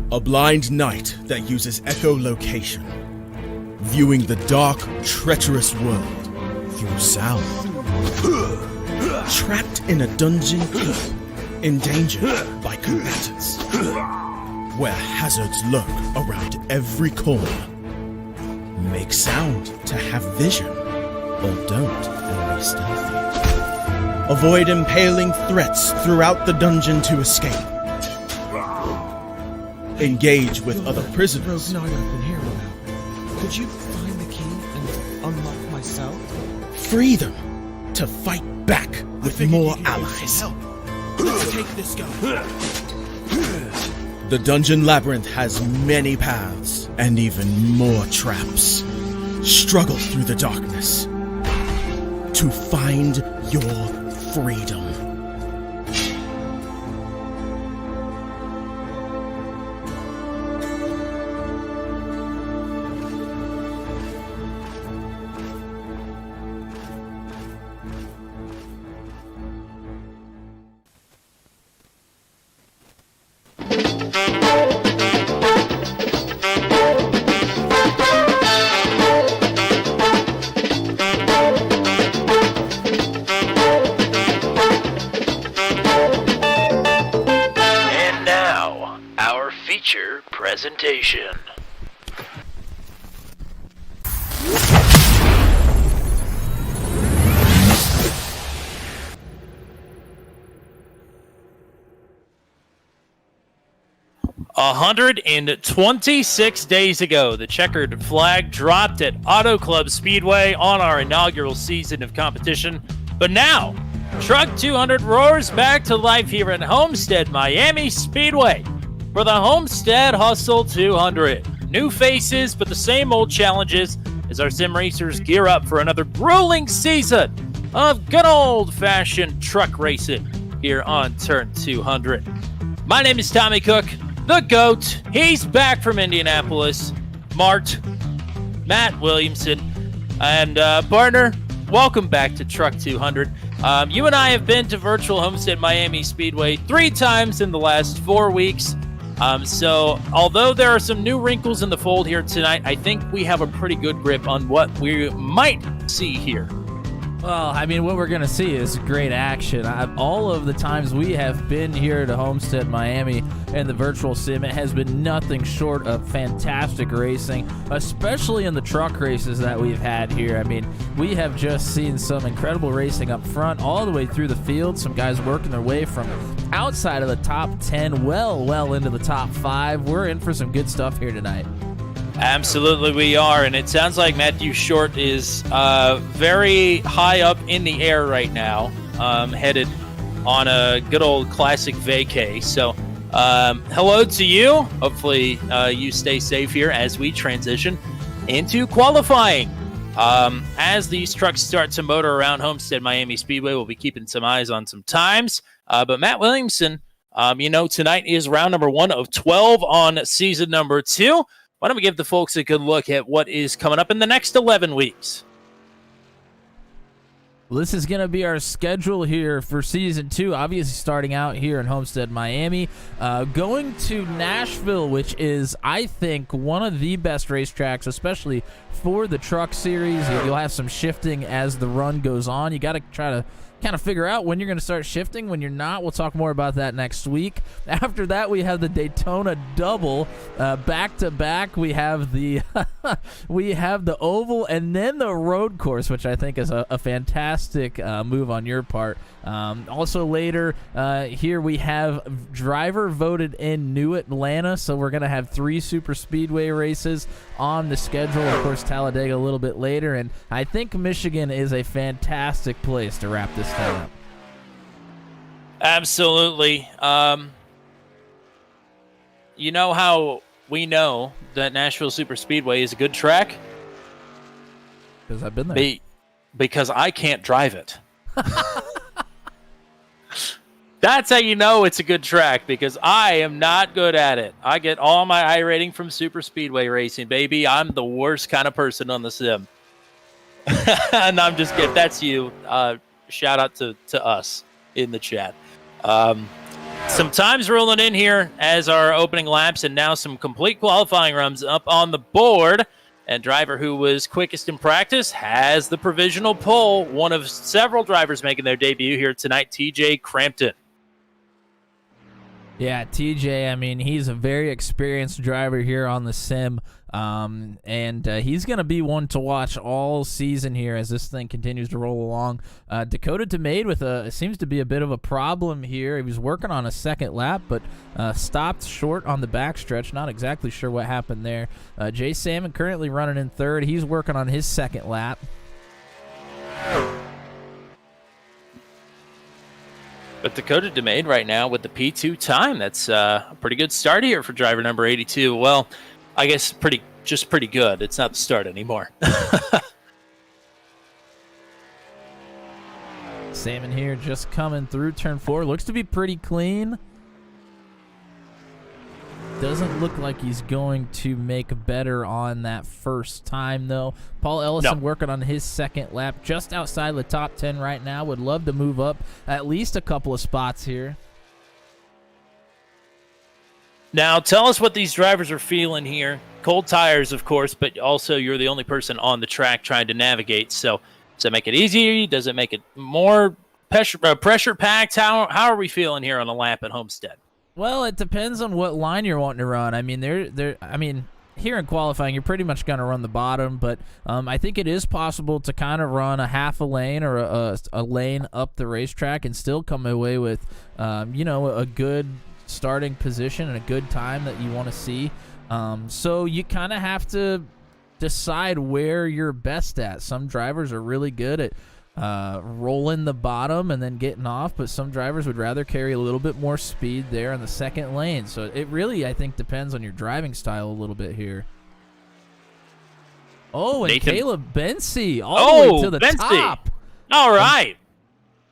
A blind knight that uses echolocation, viewing the dark, treacherous world through sound. Trapped in a dungeon, endangered by combatants, where hazards lurk around every corner. Make sound to have vision, or don't and be stealthy. Avoid impaling threats throughout the dungeon to escape. Engage with other prisoners. No, I've been here a while. Could you find the key and unlock my cell? Free them to fight back with more allies. Let's take this guy. The Dungeon Labyrinth has many paths and even more traps. Struggle through the darkness to find your freedom. Presentation. A 126 days ago, the checkered flag dropped at Auto Club Speedway on our inaugural season of competition. But now, Truck 200 roars back to life here at Homestead-Miami Speedway for the Homestead Hustle 200. New faces, but the same old challenges as our sim racers gear up for another grueling season of good old-fashioned truck racing here on Turn 200. My name is Tommy Cook, the GOAT. He's back from Indianapolis. Matt Williamson, and partner, welcome back to Truck 200. You and I have been to virtual Homestead-Miami Speedway 3 times in the last 4 weeks. So although there are some new wrinkles in the fold here tonight, I think we have a pretty good grip on what we might see here. Well, I mean, what we're going to see is great action. All of the times we have been here to Homestead-Miami and the virtual sim, it has been nothing short of fantastic racing, especially in the truck races that we've had here. I mean, we have just seen some incredible racing up front all the way through the field, some guys working their way from outside of the top 10 well into the top 5. We're in for some good stuff here tonight. Absolutely we are, and it sounds like Matthew Short is very high up in the air right now, headed on a good old classic vacay. So hello to you. Hopefully you stay safe here as we transition into qualifying. As these trucks start to motor around Homestead-Miami Speedway, we'll be keeping some eyes on some times. But Matt Williamson, tonight is round number 1 of 12 on season number 2. Why don't we give the folks a good look at what is coming up in the next 11 weeks? Well, this is going to be our schedule here for Season 2, obviously starting out here in Homestead-Miami, going to Nashville, which is, I think, one of the best racetracks, especially for the truck series. You'll have some shifting as the run goes on. You got to try to kind of figure out when you're going to start shifting, when you're not. We'll talk more about that next week. After that, we have the Daytona double back to back. We have the we have the oval and then the road course, which I think is a fantastic move on your part. Also later here we have driver voted in New Atlanta, so we're going to have 3 super speedway races on the schedule. Of course, Talladega a little bit later, and I think Michigan is a fantastic place to wrap this thing up. Absolutely. You know how we know that Nashville Super Speedway is a good track? Because I've been there. Because I can't drive it. That's how you know it's a good track, because I am not good at it. I get all my I rating from super speedway racing, baby. I'm the worst kind of person on the sim. And I'm just kidding. That's you. Shout out to us in the chat. Some times rolling in here as our opening laps, and now some complete qualifying runs up on the board. And driver who was quickest in practice has the provisional pole. One of several drivers making their debut here tonight, TJ Crampton. Yeah, TJ, I mean, he's a very experienced driver here on the sim, and he's going to be one to watch all season here as this thing continues to roll along. Dakota DeMade with seems to be a bit of a problem here. He was working on a second lap, but stopped short on the backstretch. Not exactly sure what happened there. Jay Salmon currently running in third. He's working on his second lap. But Dakota DeMade right now with the P2 time. That's a pretty good start here for driver number 82. Well, I guess pretty good. It's not the start anymore. Salmon here just coming through turn 4. Looks to be pretty clean. Doesn't look like he's going to make better on that first time, though. Paul Ellison working on his second lap, just outside the top 10 right now. Would love to move up at least a couple of spots here. Now, tell us what these drivers are feeling here. Cold tires, of course, but also you're the only person on the track trying to navigate. So does it make it easier? Does it make it more pressure packed? How are we feeling here on a lap at Homestead? Well, it depends on what line you're wanting to run. I mean, here in qualifying, you're pretty much going to run the bottom, but I think it is possible to kind of run a half a lane or a lane up the racetrack and still come away with, a good starting position and a good time that you want to see. So you kind of have to decide where you're best at. Some drivers are really good at rolling the bottom and then getting off, but some drivers would rather carry a little bit more speed there in the second lane. So it really, I think, depends on your driving style a little bit here. Oh, and Nathan. Caleb Bensey all the way to the top. All right.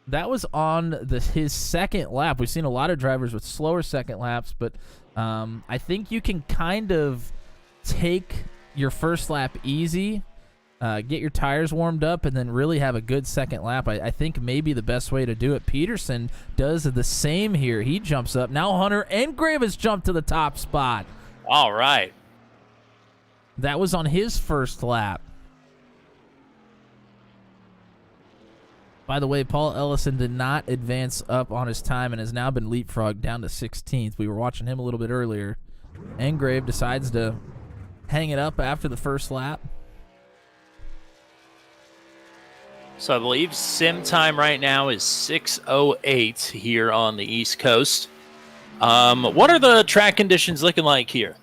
That was on his second lap. We've seen a lot of drivers with slower second laps, but I think you can kind of take your first lap easy, get your tires warmed up, and then really have a good second lap. I think maybe the best way to do it. Peterson does the same here. He jumps up. Now Hunter Engrave has jumped to the top spot. All right. That was on his first lap. By the way, Paul Ellison did not advance up on his time and has now been leapfrogged down to 16th. We were watching him a little bit earlier. Engrave decides to hang it up after the first lap. So I believe sim time right now is 6:08 here on the East Coast. What are the track conditions looking like here?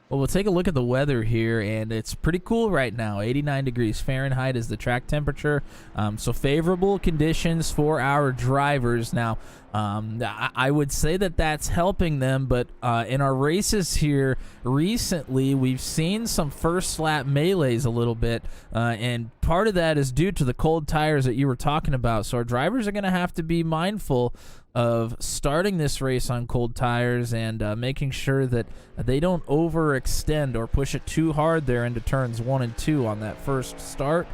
Well, we'll take a look at the weather here, and it's pretty cool right now. 89 degrees Fahrenheit is the track temperature, so favorable conditions for our drivers. Now, I would say that that's helping them, but in our races here recently, we've seen some first lap melees a little bit, and part of that is due to the cold tires that you were talking about. So our drivers are going to have to be mindful of starting this race on cold tires and making sure that they don't overextend or push it too hard there into turns 1 and 2 on that first start.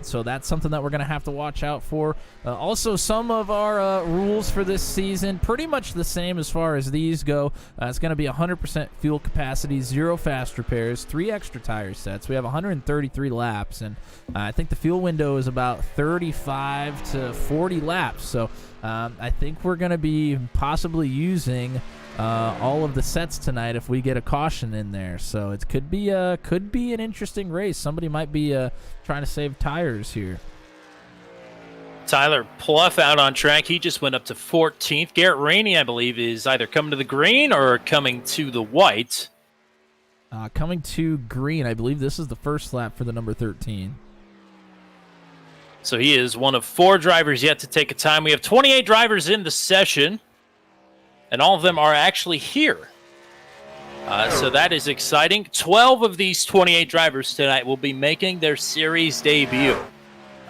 So that's something that we're going to have to watch out for. Also, some of our rules for this season, pretty much the same as far as these go. It's going to be 100% fuel capacity, 0 fast repairs, 3 extra tire sets. We have 133 laps, and I think the fuel window is about 35 to 40 laps. So I think we're going to be possibly using all of the sets tonight if we get a caution in there. So it could be an interesting race. Somebody might be trying to save tires here. Tyler Pluff out on track. He just went up to 14th. Garrett Rainey, I believe, is either coming to the green or coming to the white. Coming to green. I believe this is the first lap for the number 13. So he is one of 4 drivers yet to take a time. We have 28 drivers in the session, and all of them are actually here. So that is exciting. 12 of these 28 drivers tonight will be making their series debut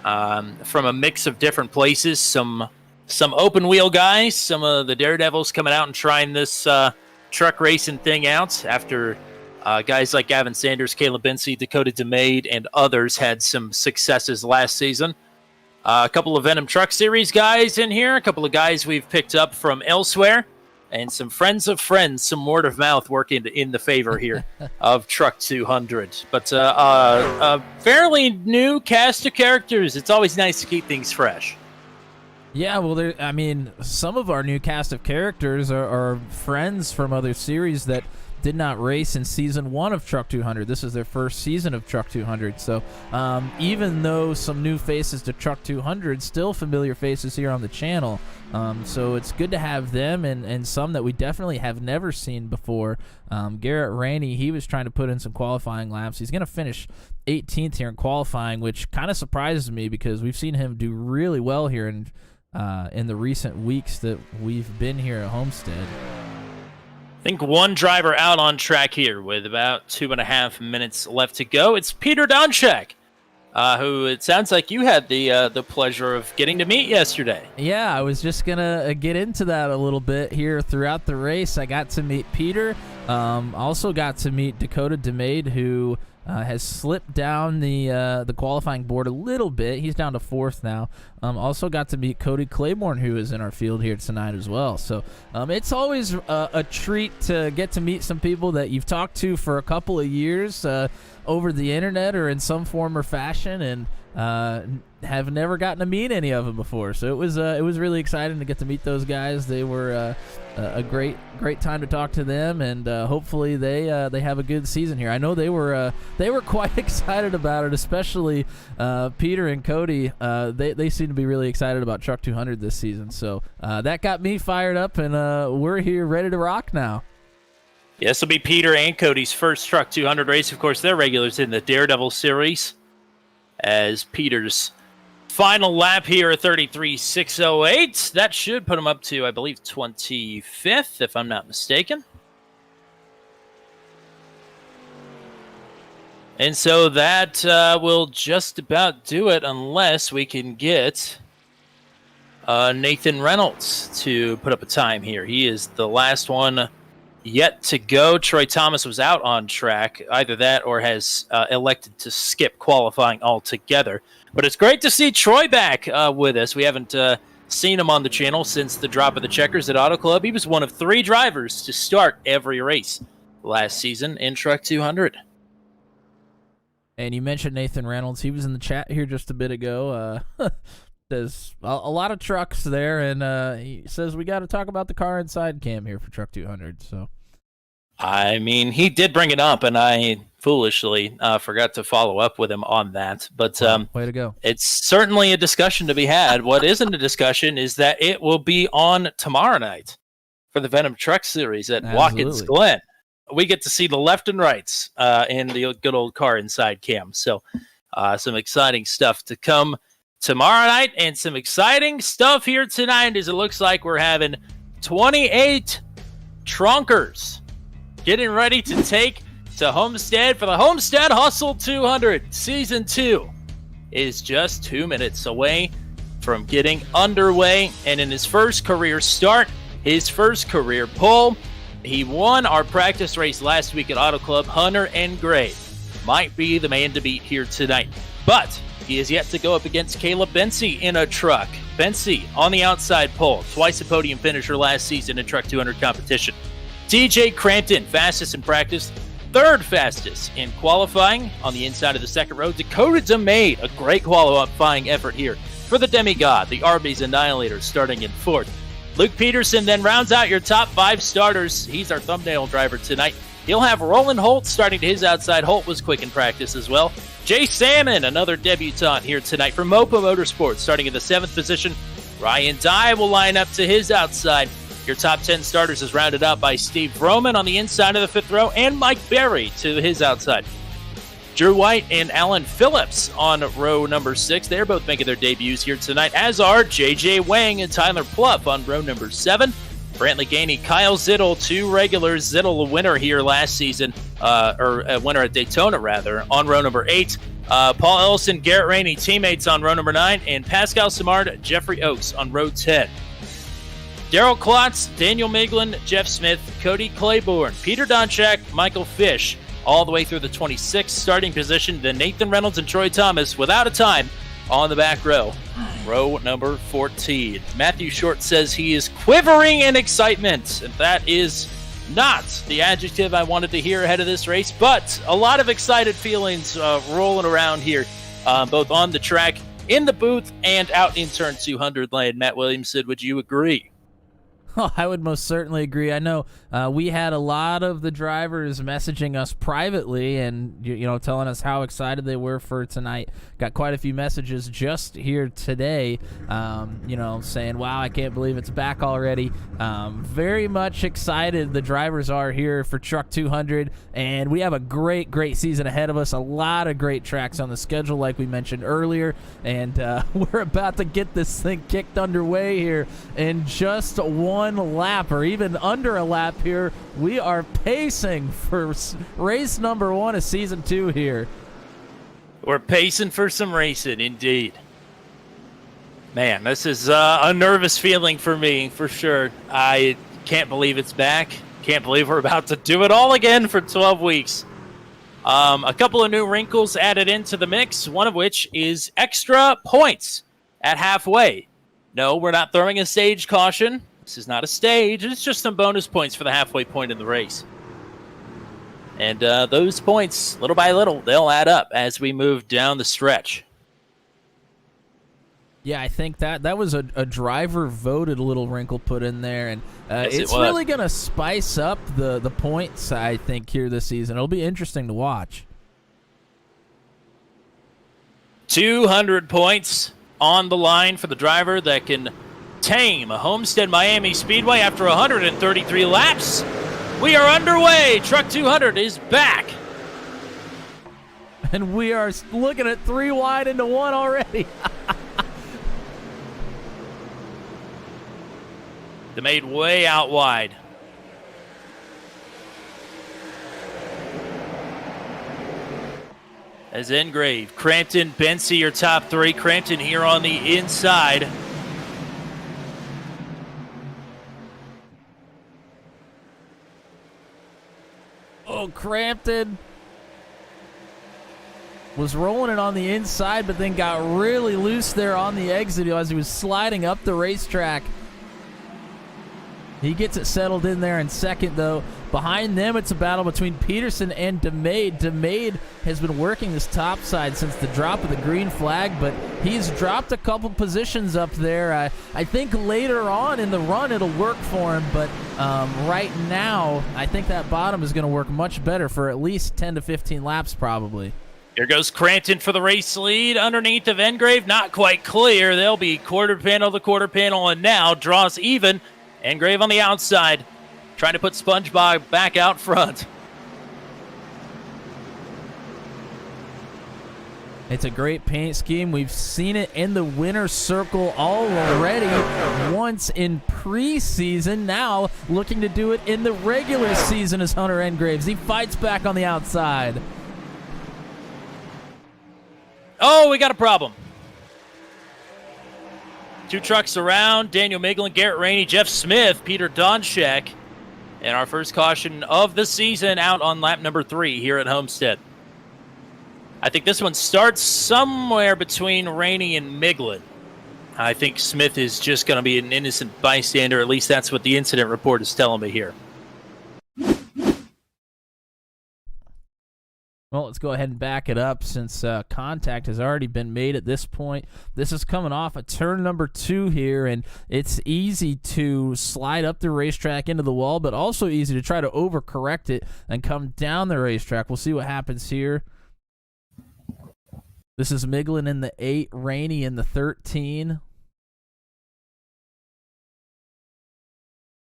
from a mix of different places. Some open wheel guys, some of the daredevils coming out and trying this truck racing thing out after guys like Gavin Sanders, Caleb Bensey, Dakota DeMade, and others had some successes last season. A couple of Venom Truck Series guys in here, a couple of guys we've picked up from elsewhere, and some friends of friends, some word of mouth working in the favor here of Truck 200. But a fairly new cast of characters. It's always nice to keep things fresh. Yeah, well, some of our new cast of characters are friends from other series that did not race in Season 1 of Truck 200. This is their first season of Truck 200. So even though some new faces to Truck 200, still familiar faces here on the channel. So it's good to have them and some that we definitely have never seen before. Garrett Rainey, he was trying to put in some qualifying laps. He's going to finish 18th here in qualifying, which kind of surprises me because we've seen him do really well here in the recent weeks that we've been here at Homestead. I think one driver out on track here with about 2.5 minutes left to go. It's Peter Donchak, who it sounds like you had the pleasure of getting to meet yesterday. Yeah, I was just going to get into that a little bit here throughout the race. I got to meet Peter. Also got to meet Dakota DeMade, who has slipped down the qualifying board a little bit. He's down to 4th now. Also got to meet Cody Claiborne, who is in our field here tonight as well. So it's always a treat to get to meet some people that you've talked to for a couple of years over the internet or in some form or fashion, and have never gotten to meet any of them before. So it was really exciting to get to meet those guys. They were a great time to talk to them, and hopefully they have a good season here. I know they were quite excited about it, especially Peter and Cody. They seem to be really excited about Truck 200 this season. So that got me fired up, and we're here ready to rock now. Yeah, this will be Peter and Cody's first Truck 200 race. Of course, they're regulars in the Daredevil series, as Peter's final lap here at 33.608. That should put him up to, I believe, 25th, if I'm not mistaken. And so that will just about do it, unless we can get Nathan Reynolds to put up a time here. He is the last one yet to go. Troy Thomas was out on track. Either that or has elected to skip qualifying altogether. But it's great to see Troy back with us. We haven't seen him on the channel since the drop of the checkers at Auto Club. He was one of 3 drivers to start every race last season in Truck 200. And you mentioned Nathan Reynolds. He was in the chat here just a bit ago. There's a lot of trucks there, and he says we got to talk about the car inside cam here for Truck 200. So, I mean, he did bring it up, and I foolishly forgot to follow up with him on that. But way to go! It's certainly a discussion to be had. What isn't a discussion is that it will be on tomorrow night for the Venom Truck Series at Watkins Glen. We get to see the left and rights in the good old car inside cam. So, some exciting stuff to come tomorrow night, and some exciting stuff here tonight, as it looks like we're having 28 trunkers getting ready to take to Homestead for the Homestead Hustle 200. Season 2 is just 2 minutes away from getting underway, and in his first career start, his first career pull, he won our practice race last week at Auto Club. Hunter and Gray might be the man to beat here tonight, but he is yet to go up against Caleb Bensey in a truck. Bensey on the outside pole, twice a podium finisher last season in Truck 200 competition. TJ Crampton, fastest in practice, 3rd fastest in qualifying on the inside of the second row. Dakota DeMade, a great qualifying effort here for the Demigod, the Arby's Annihilator, starting in 4th. Luke Peterson then rounds out your top 5 starters. He's our thumbnail driver tonight. He'll have Roland Holt starting to his outside. Holt was quick in practice as well. Jay Salmon, another debutant here tonight from Mopo Motorsports, starting in the 7th position. Ryan Dye will line up to his outside. Your top 10 starters is rounded out by Steve Roman on the inside of the 5th row, and Mike Berry to his outside. Drew White and Alan Phillips on row number 6. They're both making their debuts here tonight, as are J.J. Wang and Tyler Pluff on row number 7. Brantley Gainey, Kyle Zittel, 2 regulars. Zittel, a winner here last season, or a winner at Daytona, rather, on row number 8. Paul Ellison, Garrett Rainey, teammates on row number 9. And Pascal Simard, Jeffrey Oakes on row 10. Daryl Klotz, Daniel Miglin, Jeff Smith, Cody Claiborne, Peter Donchak, Michael Fish, all the way through the 26th starting position. Then Nathan Reynolds and Troy Thomas without a time on the back row. row number 14. Matthew Short says he is quivering in excitement, and that is not the adjective I wanted to hear ahead of this race, but a lot of excited feelings rolling around here, both on the track, in the booth, and out in turn 200 lane. Matt Williamson, would you agree? Oh, I would most certainly agree. I know we had a lot of the drivers messaging us privately and, telling us how excited they were for tonight. Got quite a few messages just here today, saying, wow, I can't believe it's back already. Very much excited the drivers are here for Truck 200, and we have a great, great season ahead of us. A lot of great tracks on the schedule, like we mentioned earlier, and we're about to get this thing kicked underway here in just one lap, or even under a lap here. We are pacing for race number 1 of season 2 here. We're pacing for some racing, indeed. Man, this is a nervous feeling for me, for sure. I can't believe it's back. Can't believe we're about to do it all again for 12 weeks. A couple of new wrinkles added into the mix, one of which is extra points at halfway. No, we're not throwing a stage caution. This is not a stage. It's just some bonus points for the halfway point in the race. And those points, little by little, they'll add up as we move down the stretch. Yeah, I think that was a driver-voted little wrinkle put in there, and it's really going to spice up the points, I think, here this season. It'll be interesting to watch. 200 points on the line for the driver that can tame a Homestead-Miami Speedway after 133 laps. We are underway. Truck 200 is back. And we are looking at 3 wide into 1 already. They made way out wide. As engraved, Crampton, Bensie, your top 3. Crampton here on the inside. Oh, Crampton was rolling it on the inside, but then got really loose there on the exit as he was sliding up the racetrack. He gets it settled in there in second, though. Behind them, it's a battle between Peterson and DeMade. DeMade has been working this top side since the drop of the green flag, but he's dropped a couple positions up there. I think later on in the run it'll work for him, but right now I think that bottom is going to work much better for at least 10 to 15 laps probably. Here goes Crampton for the race lead. Underneath of Engrave, not quite clear. They'll be quarter panel to quarter panel, and now draws even. Engrave on the outside, trying to put SpongeBob back out front. It's a great paint scheme. We've seen it in the winner's circle already once in preseason. Now looking to do it in the regular season as Hunter Engraves. He fights back on the outside. Oh, we got a problem. 2 trucks around, Daniel Miglin, Garrett Rainey, Jeff Smith, Peter Donchek, and our first caution of the season out on lap number 3 here at Homestead. I think this one starts somewhere between Rainey and Miglin. I think Smith is just going to be an innocent bystander. At least that's what the incident report is telling me here. Well, let's go ahead and back it up since contact has already been made at this point. This is coming off a turn number 2 here, and it's easy to slide up the racetrack into the wall, but also easy to try to overcorrect it and come down the racetrack. We'll see what happens here. This is Miglin in the 8, Rainey in the 13.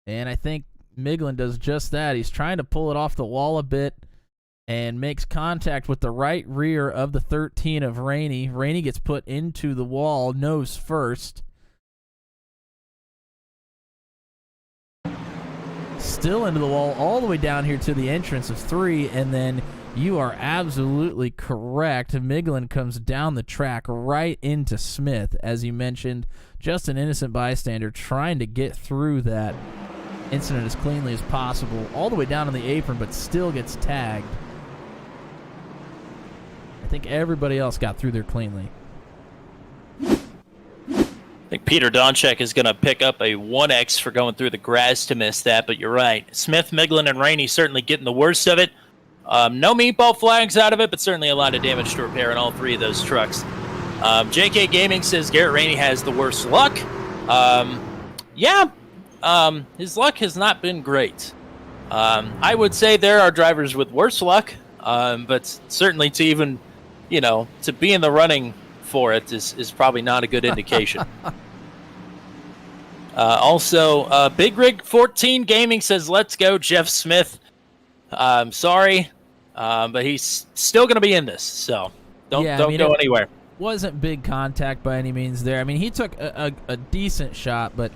And I think Miglin does just that. He's trying to pull it off the wall a bit and makes contact with the right rear of the 13 of Rainey. Rainey gets put into the wall, nose first. Still into the wall, all the way down here to the entrance of 3, and then you are absolutely correct. Miglin comes down the track right into Smith, as you mentioned. Just an innocent bystander trying to get through that incident as cleanly as possible, all the way down on the apron, but still gets tagged. I think everybody else got through there cleanly. I think Peter Donchek is going to pick up a 1X for going through the grass to miss that, but you're right. Smith, Miglin, and Rainey certainly getting the worst of it. No meatball flags out of it, but certainly a lot of damage to repair in all three of those trucks. JK Gaming says Garrett Rainey has the worst luck. His luck has not been great. I would say there are drivers with worse luck, but certainly to even, to be in the running for it is probably not a good indication. Also, Big Rig 14 Gaming says, let's go, Jeff Smith. Sorry, but he's still going to be in this, so don't go anywhere. Wasn't big contact by any means there. I mean, he took a decent shot, but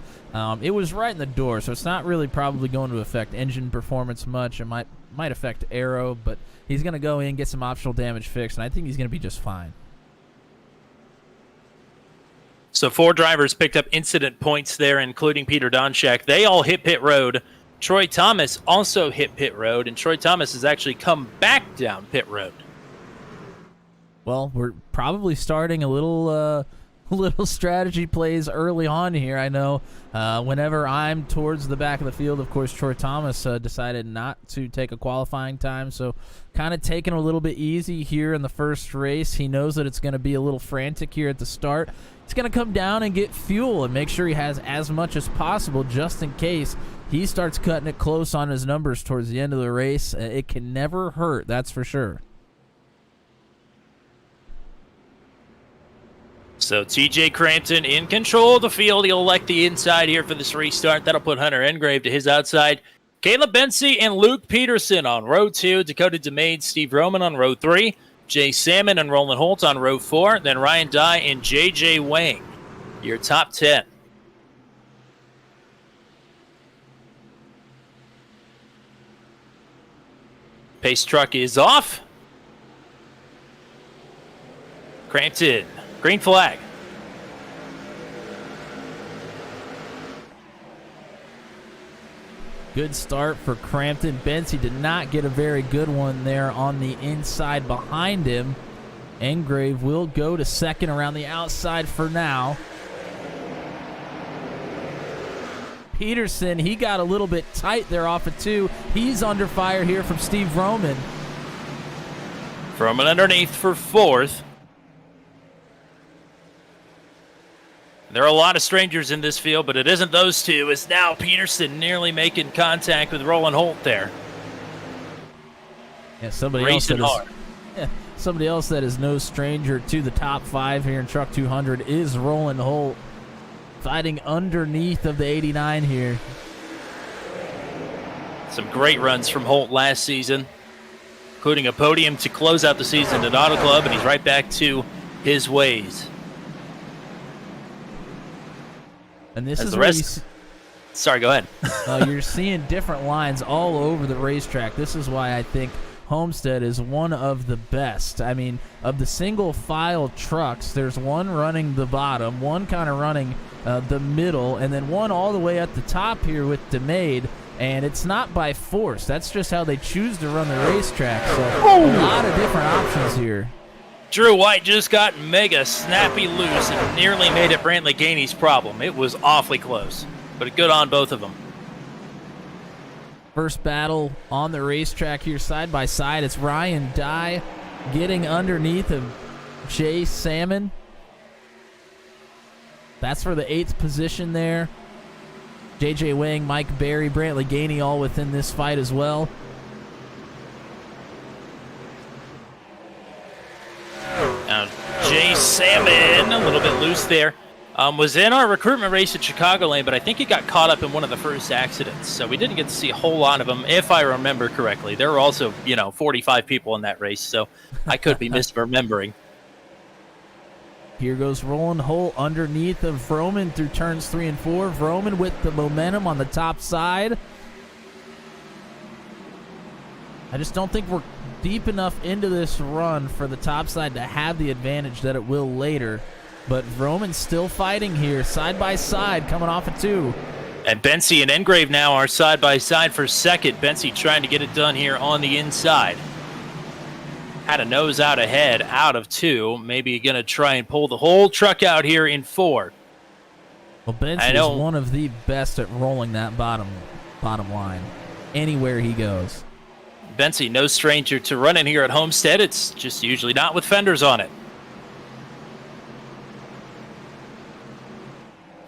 it was right in the door, so it's not really probably going to affect engine performance much. It might affect aero, but he's going to go in, get some optional damage fixed, and I think he's going to be just fine. So 4 drivers picked up incident points there, including Peter Donchak. They all hit pit road. Troy Thomas also hit pit road, and Troy Thomas has actually come back down pit road. Well, we're probably starting a little strategy plays early on here. I know whenever I'm towards the back of the field, of course, Troy Thomas decided not to take a qualifying time, so kind of taking a little bit easy here in the first race. He knows that it's going to be a little frantic here at the start. He's going to come down and get fuel and make sure he has as much as possible just in case he starts cutting it close on his numbers towards the end of the race. It can never hurt, that's for sure. So TJ Crampton in control of the field. He'll elect the inside here for this restart. That'll put Hunter Engrave to his outside. Caleb Bensey and Luke Peterson on row 2. Dakota DeMade, Steve Roman on row 3. Jay Salmon and Roland Holt on row 4. Then Ryan Dye and JJ Wang. Your top 10. Pace truck is off. Crampton. Green flag. Good start for Crampton. Bensey did not get a very good one there on the inside behind him. Engrave will go to second around the outside for now. Peterson, he got a little bit tight there off of 2. He's under fire here from Steve Roman. Roman underneath for 4th. There are a lot of strangers in this field, but it isn't those two. It's now Peterson nearly making contact with Roland Holt there. Yeah, somebody else that is no stranger to the top 5 here in Truck 200 is Roland Holt, fighting underneath of the 89 here. Some great runs from Holt last season, including a podium to close out the season at Auto Club, and he's right back to his ways. And this is the rest. Sorry, go ahead. You're seeing different lines all over the racetrack. This is why I think Homestead is one of the best. I mean, of the single file trucks, there's one running the bottom, one kind of running the middle, and then one all the way at the top here with DeMade. And it's not by force. That's just how they choose to run the racetrack. So a lot of different options here. Drew White just got mega snappy loose and nearly made it Brantley Gainey's problem. It was awfully close, but good on both of them. First battle on the racetrack here side by side. It's Ryan Dye getting underneath of Jay Salmon. That's for the 8th position there. JJ Wang, Mike Berry, Brantley Gainey all within this fight as well. Now, Jay Salmon, a little bit loose there, was in our recruitment race at Chicagoland, but I think he got caught up in one of the first accidents, so we didn't get to see a whole lot of him, if I remember correctly. There were also, 45 people in that race, so I could be misremembering. Here goes Roland Holt underneath of Vroman through turns 3 and 4. Vroman with the momentum on the top side. I just don't think we're deep enough into this run for the top side to have the advantage that it will later. But Vroman's still fighting here, side by side, coming off of 2. And Bensey and Engrave now are side by side for second. Bensey trying to get it done here on the inside. Had a nose out ahead, out of 2. Maybe going to try and pull the whole truck out here in 4. Well, Benson I is know. one of the best at rolling that bottom line anywhere he goes. Benzie, no stranger to running here at Homestead. It's just usually not with fenders on it.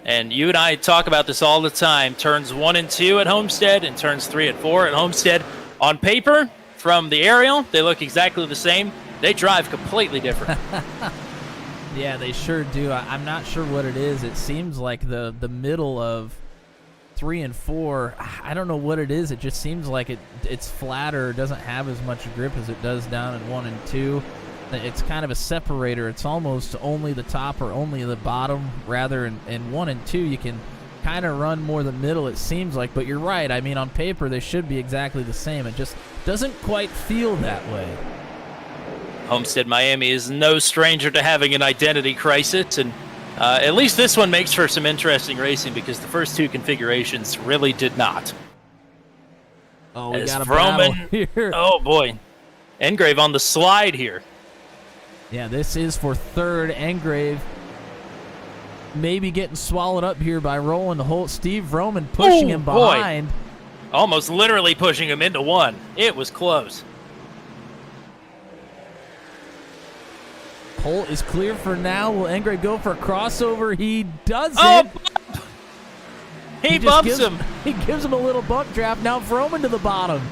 And you and I talk about this all the time. Turns 1 and 2 at Homestead and turns 3 and 4 at Homestead. On paper, from the aerial, they look exactly the same. They drive completely different. Yeah, they sure do. I'm not sure what it is. It seems like the middle of 3 and 4, I don't know what it is. It just seems like it's flatter, doesn't have as much grip as it does down in 1 and 2. It's kind of a separator. It's almost only the top or only the bottom, rather in 1 and 2 you can kind of run more the middle, it seems like. But you're right. I mean, on paper they should be exactly the same. It just doesn't quite feel that way. Homestead-Miami is no stranger to having an identity crisis, and at least this one makes for some interesting racing because the first 2 configurations really did not. Oh, we As got a battle Vroman, here. oh boy, Engrave on the slide here. Yeah, this is for third. Engrave maybe getting swallowed up here by rolling the whole. Steve Vroman pushing him boy. behind. Almost literally pushing him into 1. It was close. Pole is clear for now. Will Engrave go for a crossover? He does Oh, it. he just bumps gives, him. He gives him a little bump draft. Now Vroman to the bottom.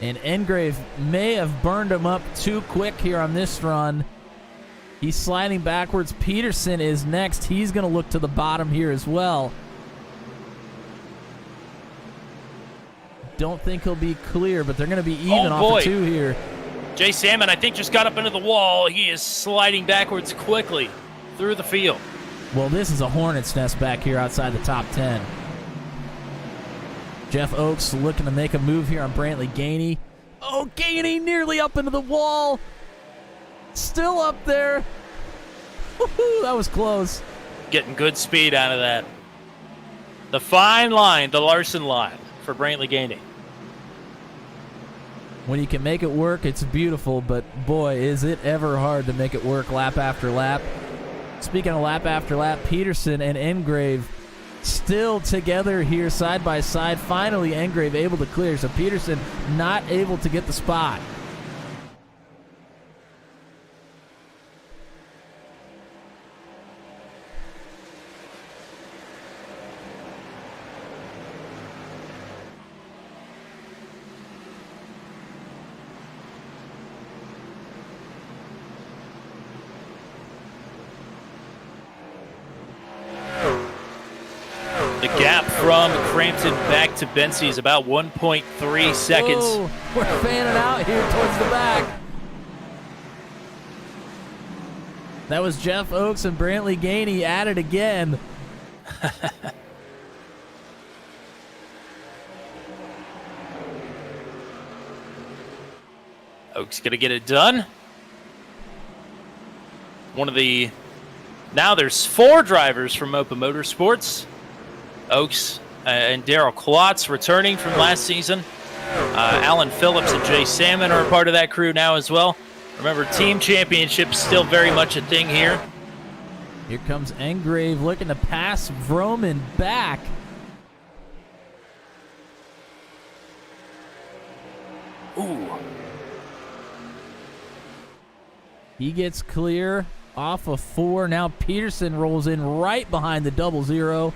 And Engrave may have burned him up too quick here on this run. He's sliding backwards. Peterson is next. He's going to look to the bottom here as well. Don't think he'll be clear, but they're going to be even off the 2 here. Jay Salmon, I think, just got up into the wall. He is sliding backwards quickly through the field. Well, this is a hornet's nest back here outside the top 10. Jeff Oakes looking to make a move here on Brantley Gainey. Oh, Gainey nearly up into the wall. Still up there. Woo-hoo, that was close. Getting good speed out of that. The fine line, the Larson line for Brantley Gainey. When you can make it work, it's beautiful, but boy, is it ever hard to make it work lap after lap. Speaking of lap after lap, Peterson and Engrave still together here side by side. Finally, Engrave able to clear, so Peterson not able to get the spot. The gap from Crampton back to Benzie is about 1.3 seconds. Whoa, we're fanning out here towards the back. That was Jeff Oakes and Brantley Gainey at it again. Oakes going to get it done. Now there's 4 drivers from Mopa Motorsports. Oakes and Daryl Klotz returning from last season. Alan Phillips and Jay Salmon are a part of that crew now as well. Remember, team championships still very much a thing here. Here comes Engrave looking to pass Vroman back. Ooh. He gets clear off of 4. Now Peterson rolls in right behind the 00.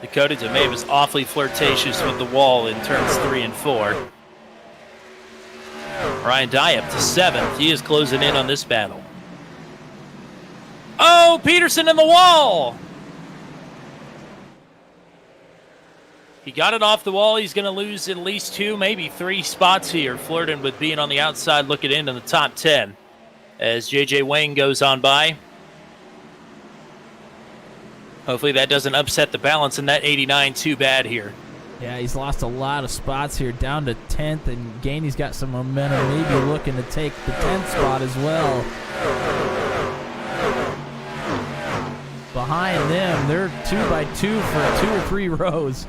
Dakota DeMay was awfully flirtatious with the wall in turns 3 and 4. Ryan Dye up to 7th. He is closing in on this battle. Oh, Peterson in the wall! He got it off the wall. He's going to lose at least 2, maybe 3 spots here, flirting with being on the outside looking in the top 10 as J.J. Wayne goes on by. Hopefully that doesn't upset the balance in that 89 too bad here. Yeah, he's lost a lot of spots here, down to 10th, and Gainey's got some momentum, maybe looking to take the 10th spot as well. behind them. They're 2 by 2 for 2 or 3 rows.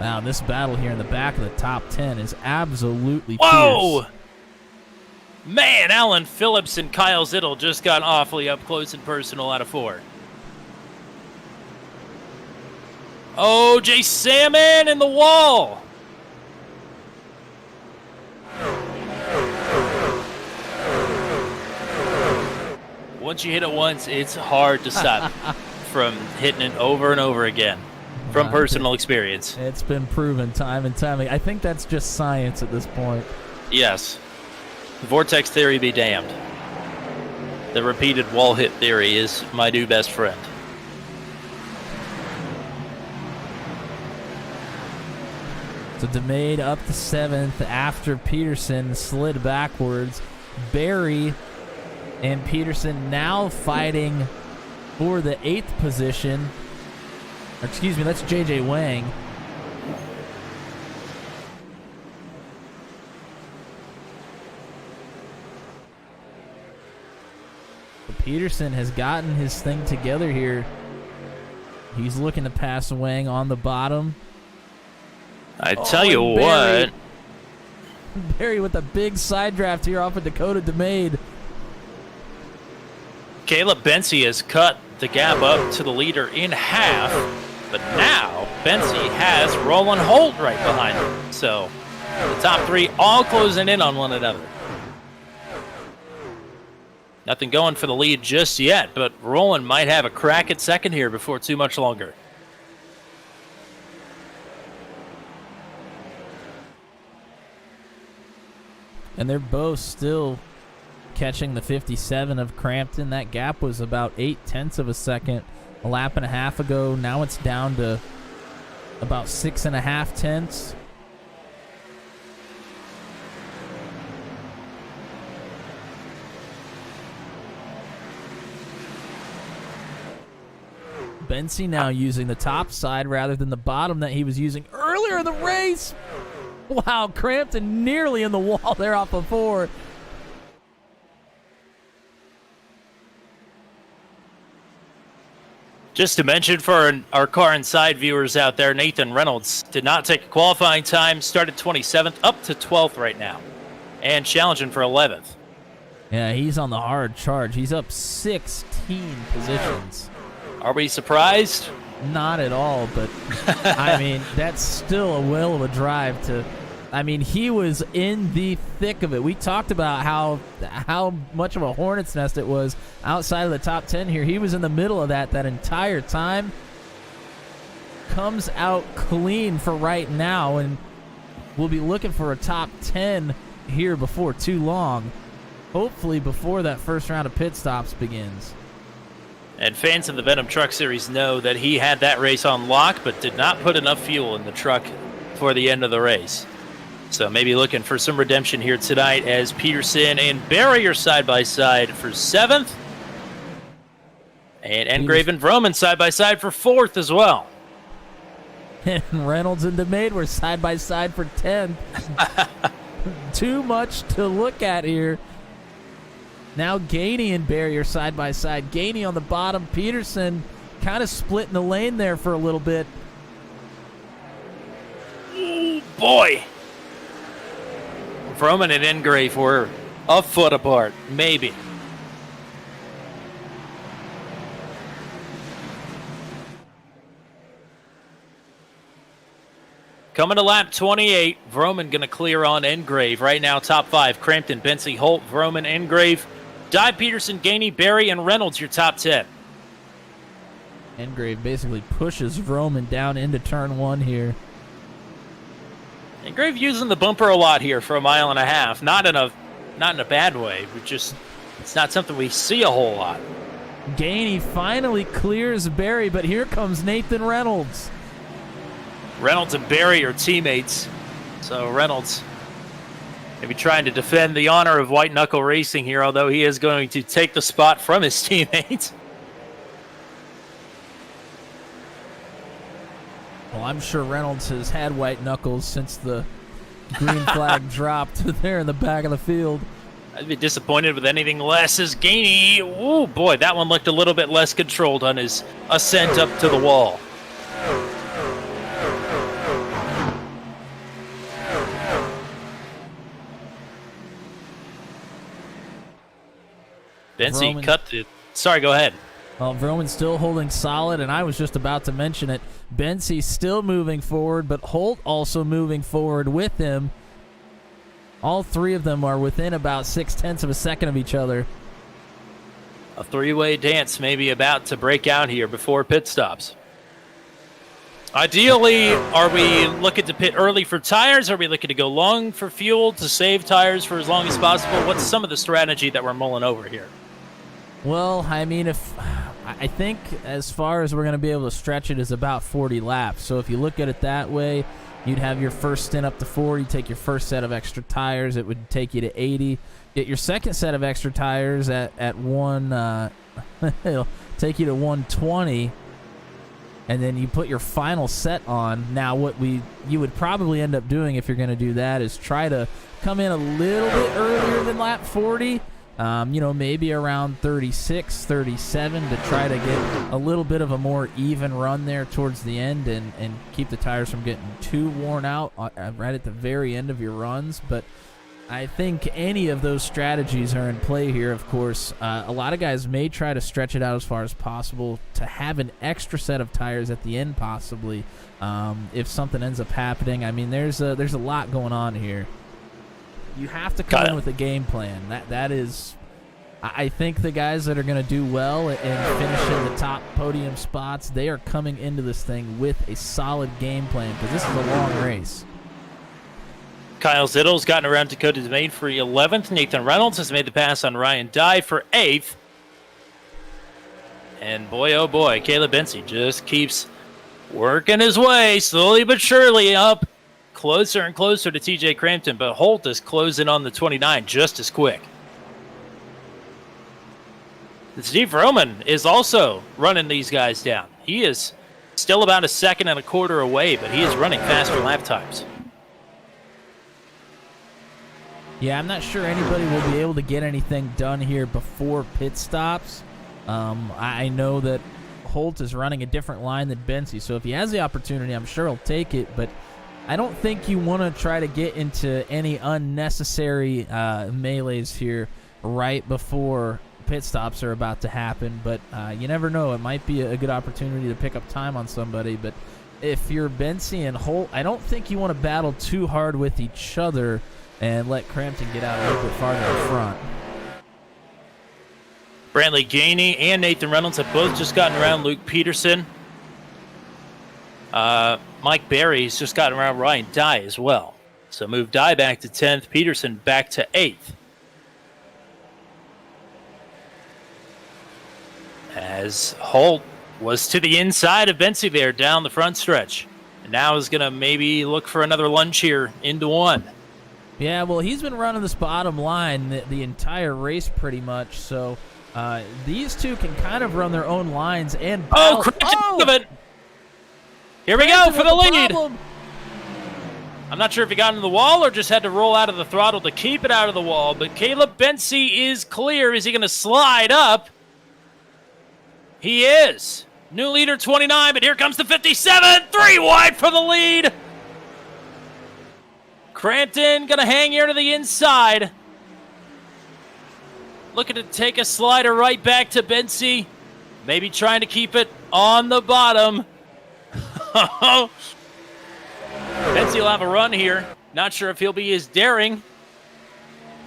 Wow, this battle here in the back of the top 10 is absolutely Whoa! fierce. Man, Alan Phillips and Kyle Zittel just got awfully up close and personal out of 4. Oh, Jay Salmon in the wall! Once you hit it once, it's hard to stop from hitting it over and over again. From personal experience. It's been proven time and time again. I think that's just science at this point. Yes. Vortex theory be damned. The repeated wall hit theory is my new best friend. So DeMade up to 7th after Peterson slid backwards. Barry and Peterson now fighting for the 8th position. Excuse me, that's J.J. Wang. But Peterson has gotten his thing together here. He's looking to pass Wang on the bottom. I tell you and Barry, what. Barry with a big side draft here off of Dakota DeMade. Caleb Bensey has cut the gap up to the leader in half, but now Bensey has Roland Holt right behind him. So the top 3 all closing in on one another. Nothing going for the lead just yet, but Roland might have a crack at second here before too much longer. And they're both still catching the 57 of Crampton. That gap was about 0.8 of a second a lap and a half ago. Now it's down to about 6.5 tenths. Bensey now using the top side rather than the bottom that he was using earlier in the race. Wow, Crampton nearly in the wall there off of 4. Just to mention for our car inside viewers out there, Nathan Reynolds did not take a qualifying time, started 27th, up to 12th right now, and challenging for 11th. Yeah, he's on the hard charge. He's up 16 positions. Are we surprised? Not at all, but I mean, that's still a whale of a drive to. I mean, he was in the thick of it. We talked about how much of a hornet's nest it was outside of the top 10 here. He was in the middle of that entire time. Comes out clean for right now, and we'll be looking for a top 10 here before too long. Hopefully before that first round of pit stops begins. And fans of the Venom Truck Series know that he had that race on lock, but did not put enough fuel in the truck for the end of the race. So maybe looking for some redemption here tonight as Peterson and Barry are side by side for 7th. And Engrave and Vroman side by side for 4th as well. And Reynolds and DeMade were side by side for 10th. Too much to look at here. Now Gainey and Barry are side by side. Gainey on the bottom. Peterson kind of split in the lane there for a little bit. Ooh, boy. Vroman and Engrave were a foot apart, maybe. Coming to lap 28, Vroman going to clear on Engrave. Right now, top 5, Crampton, Bensey, Holt, Vroman, Engrave, Dye, Peterson, Gainey, Barry, and Reynolds, your top 10. Engrave basically pushes Vroman down into turn 1 here. Engrave using the bumper a lot here for a mile and a half. Not in a bad way. It's not something we see a whole lot. Gainey finally clears Barry, but here comes Nathan Reynolds. Reynolds and Barry are teammates. So Reynolds maybe trying to defend the honor of white knuckle racing here, although he is going to take the spot from his teammates. Well, I'm sure Reynolds has had white knuckles since the green flag dropped there in the back of the field. I'd be disappointed with anything less as Gainey. Oh boy, that one looked a little bit less controlled on his ascent up to the wall. Bensy cut the... Sorry, go ahead. Well, Vroman's still holding solid, and I was just about to mention it. Bensy still moving forward, but Holt also moving forward with him. All three of them are within about 0.6 of a second of each other. A three-way dance may be about to break out here before pit stops. Ideally, are we looking to pit early for tires? Are we looking to go long for fuel to save tires for as long as possible? What's some of the strategy that we're mulling over here? Well, I mean, I think as far as we're going to be able to stretch it is about 40 laps. So if you look at it that way, you'd have your first stint up to 40, take your first set of extra tires. It would take you to 80. Get your second set of extra tires at one, it'll take you to 120. And then you put your final set on. Now, what you would probably end up doing if you're going to do that is try to come in a little bit earlier than lap 40. Maybe around 36, 37 to try to get a little bit of a more even run there towards the end and keep the tires from getting too worn out right at the very end of your runs. But I think any of those strategies are in play here, of course. A lot of guys may try to stretch it out as far as possible to have an extra set of tires at the end possibly if something ends up happening. I mean, there's a lot going on here. You have to come in with a game plan. That is, I think the guys that are going to do well and finish in the top podium spots, they are coming into this thing with a solid game plan because this is a long race. Kyle Zittle's gotten around Dakota Domain for 11th. Nathan Reynolds has made the pass on Ryan Dye for 8th. And boy, oh boy, Caleb Bensy just keeps working his way slowly but surely up. Closer and closer to TJ Crampton, but Holt is closing on the 29 just as quick. Steve Roman is also running these guys down. He is still about 1.25 seconds away, but he is running faster lap times. Yeah, I'm not sure anybody will be able to get anything done here before pit stops. I know that Holt is running a different line than Bensy, so if he has the opportunity, I'm sure he'll take it, but I don't think you want to try to get into any unnecessary melees here right before pit stops are about to happen, but you never know. It might be a good opportunity to pick up time on somebody, but if you're Bensy and Holt, I don't think you want to battle too hard with each other and let Crampton get out a little bit farther in front. Brantley Gainey and Nathan Reynolds have both just gotten around Luke Peterson. Mike Berry's just gotten around Ryan Dye as well. So move Dye back to 10th, Peterson back to 8th. As Holt was to the inside of Bensy there down the front stretch. And now is going to maybe look for another lunge here into one. Yeah, well, he's been running this bottom line the entire race pretty much, so these two can kind of run their own lines and battle. Of it. Here we go for the lead. I'm not sure if he got into the wall or just had to roll out of the throttle to keep it out of the wall, but Caleb Bensy is clear. Is he going to slide up? He is. New leader 29, but here comes the 57. 3 wide for the lead. Crampton going to hang here to the inside. Looking to take a slider right back to Bensy. Maybe trying to keep it on the bottom. Bensy will have a run here. Not sure if he'll be as daring.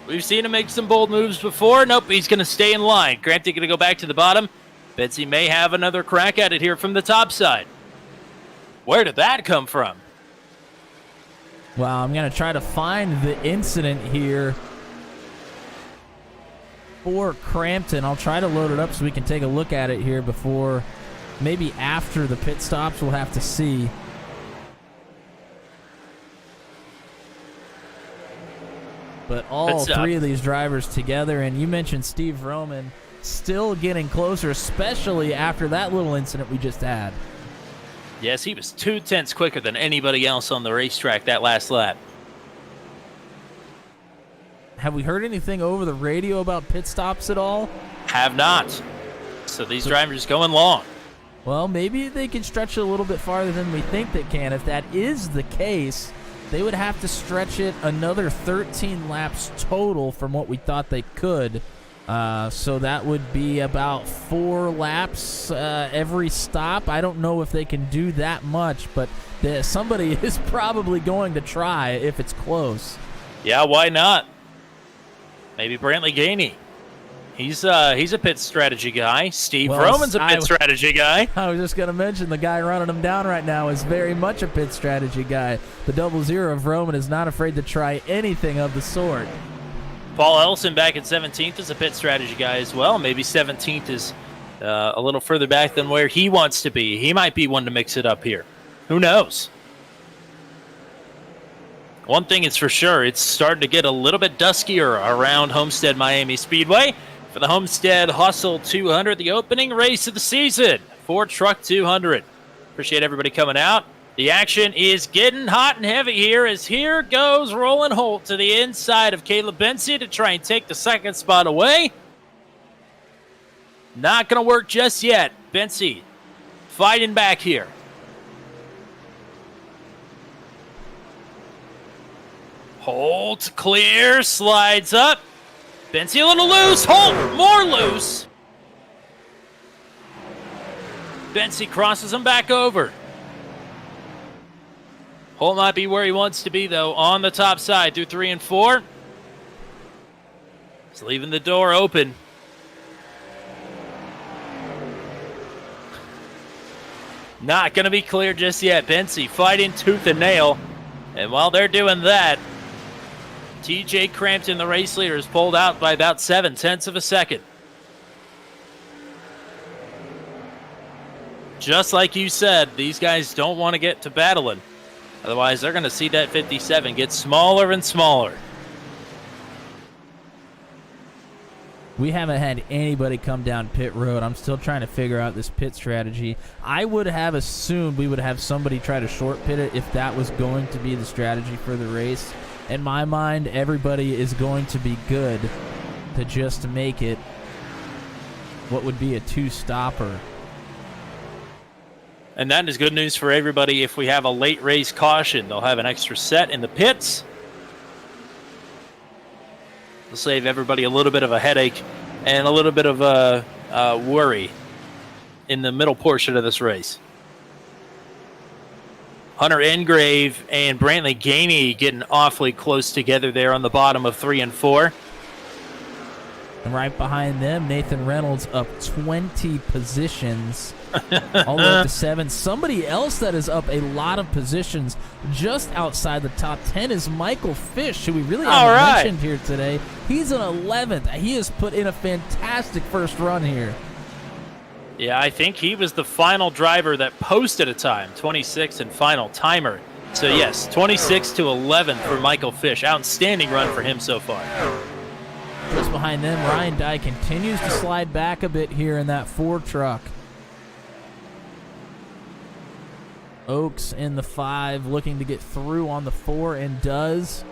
We've seen him make some bold moves before. Nope, he's going to stay in line. Crampton going to go back to the bottom. Bensy may have another crack at it here from the top side. Where did that come from? Well, I'm going to try to find the incident here for Crampton. I'll try to load it up so we can take a look at it here before, maybe after the pit stops. We'll have to see. But all three of these drivers together, and you mentioned Steve Roman still getting closer, especially after that little incident we just had. Yes, he was 0.2 quicker than anybody else on the racetrack that last lap. Have we heard anything over the radio about pit stops at all? Have not. So these drivers going long. Well, maybe they can stretch it a little bit farther than we think they can. If that is the case, they would have to stretch it another 13 laps total from what we thought they could. So that would be about 4 laps every stop. I don't know if they can do that much, but somebody is probably going to try if it's close. Yeah, why not? Maybe Brantley Gainey. He's a pit strategy guy. Steve Roman's a pit strategy guy. I was just going to mention the guy running him down right now is very much a pit strategy guy. The 00 of Roman is not afraid to try anything of the sort. Paul Ellison back at 17th is a pit strategy guy as well. Maybe 17th is a little further back than where he wants to be. He might be one to mix it up here. Who knows? One thing is for sure, it's starting to get a little bit duskier around Homestead-Miami Speedway for the Homestead Hustle 200, the opening race of the season for Truck 200. Appreciate everybody coming out. The action is getting hot and heavy here as here goes Roland Holt to the inside of Caleb Benzie to try and take the second spot away. Not going to work just yet. Benzie fighting back here. Holt clear, slides up. Benzie a little loose. Holt more loose. Benzie crosses him back over. Holt might be where he wants to be, though, on the top side through 3 and 4. He's leaving the door open. Not going to be clear just yet. Benzie fighting tooth and nail. And while they're doing that, TJ Crampton, the race leader, is pulled out by about 0.7 of a second. Just like you said, these guys don't want to get to battling. Otherwise, they're going to see that 57 get smaller and smaller. We haven't had anybody come down pit road. I'm still trying to figure out this pit strategy. I would have assumed we would have somebody try to short pit it if that was going to be the strategy for the race. In my mind, everybody is going to be good to just make it what would be a 2-stopper. And that is good news for everybody. If we have a late race caution, they'll have an extra set in the pits. It'll save everybody a little bit of a headache and a little bit of a worry in the middle portion of this race. Hunter Engrave and Brantley Gainey getting awfully close together there on the bottom of 3 and 4. And right behind them, Nathan Reynolds up 20 positions, all the way up to 7. Somebody else that is up a lot of positions just outside the top 10 is Michael Fish, who we really haven't mentioned here today. He's an 11th. He has put in a fantastic first run here. Yeah, I think he was the final driver that posted a time, 26th and final timer. So yes, 26 to 11 for Michael Fish. Outstanding run for him so far. Just behind them, Ryan Dye continues to slide back a bit here in that 4 truck. Oaks in the 5, looking to get through on the 4 and does.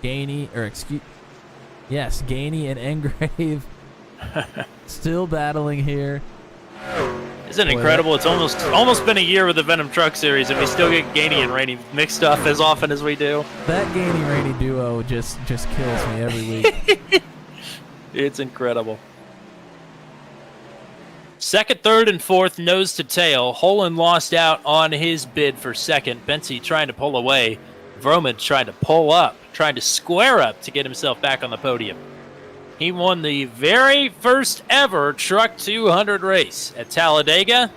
Gainey and Engrave still battling here. Isn't it incredible? It's almost been a year with the Venom Truck Series, and we still get Gainey and Rainey mixed up as often as we do. That Gainey-Rainey duo just kills me every week. It's incredible. Second, third, and fourth, nose to tail. Holland lost out on his bid for second. Benzie trying to pull away. Vroman trying to pull up, trying to square up to get himself back on the podium. He won the very first ever Truck 200 race at Talladega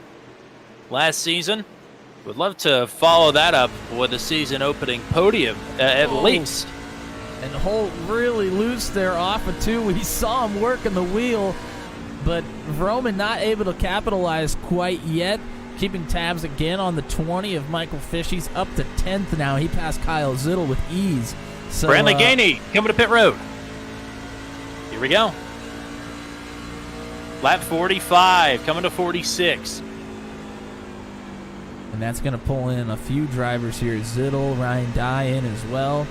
last season. Would love to follow that up with a season-opening podium, at least. And Holt really loose there off of 2. We saw him working the wheel, but Vroman not able to capitalize quite yet. Keeping tabs again on the 20 of Michael Fish. He's up to 10th now. He passed Kyle Zittel with ease. So, Brantley Gainey coming to pit road. Here we go. Lap 45, coming to 46. And that's going to pull in a few drivers here. Zittel, Ryan Dye in as well.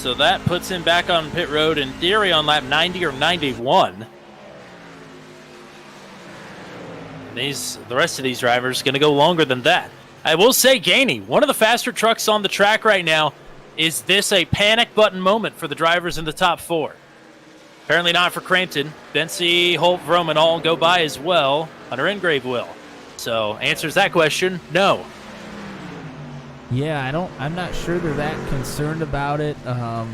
So that puts him back on pit road in theory on lap 90 or 91. The rest of these drivers going to go longer than that. I will say, Gainey, one of the faster trucks on the track right now. Is this a panic button moment for the drivers in the top 4? Apparently not for Crampton. Bency, Holt, Vroman all go by as well. Hunter Engrave will. So answers that question, no. Yeah, I'm not sure they're that concerned about it. I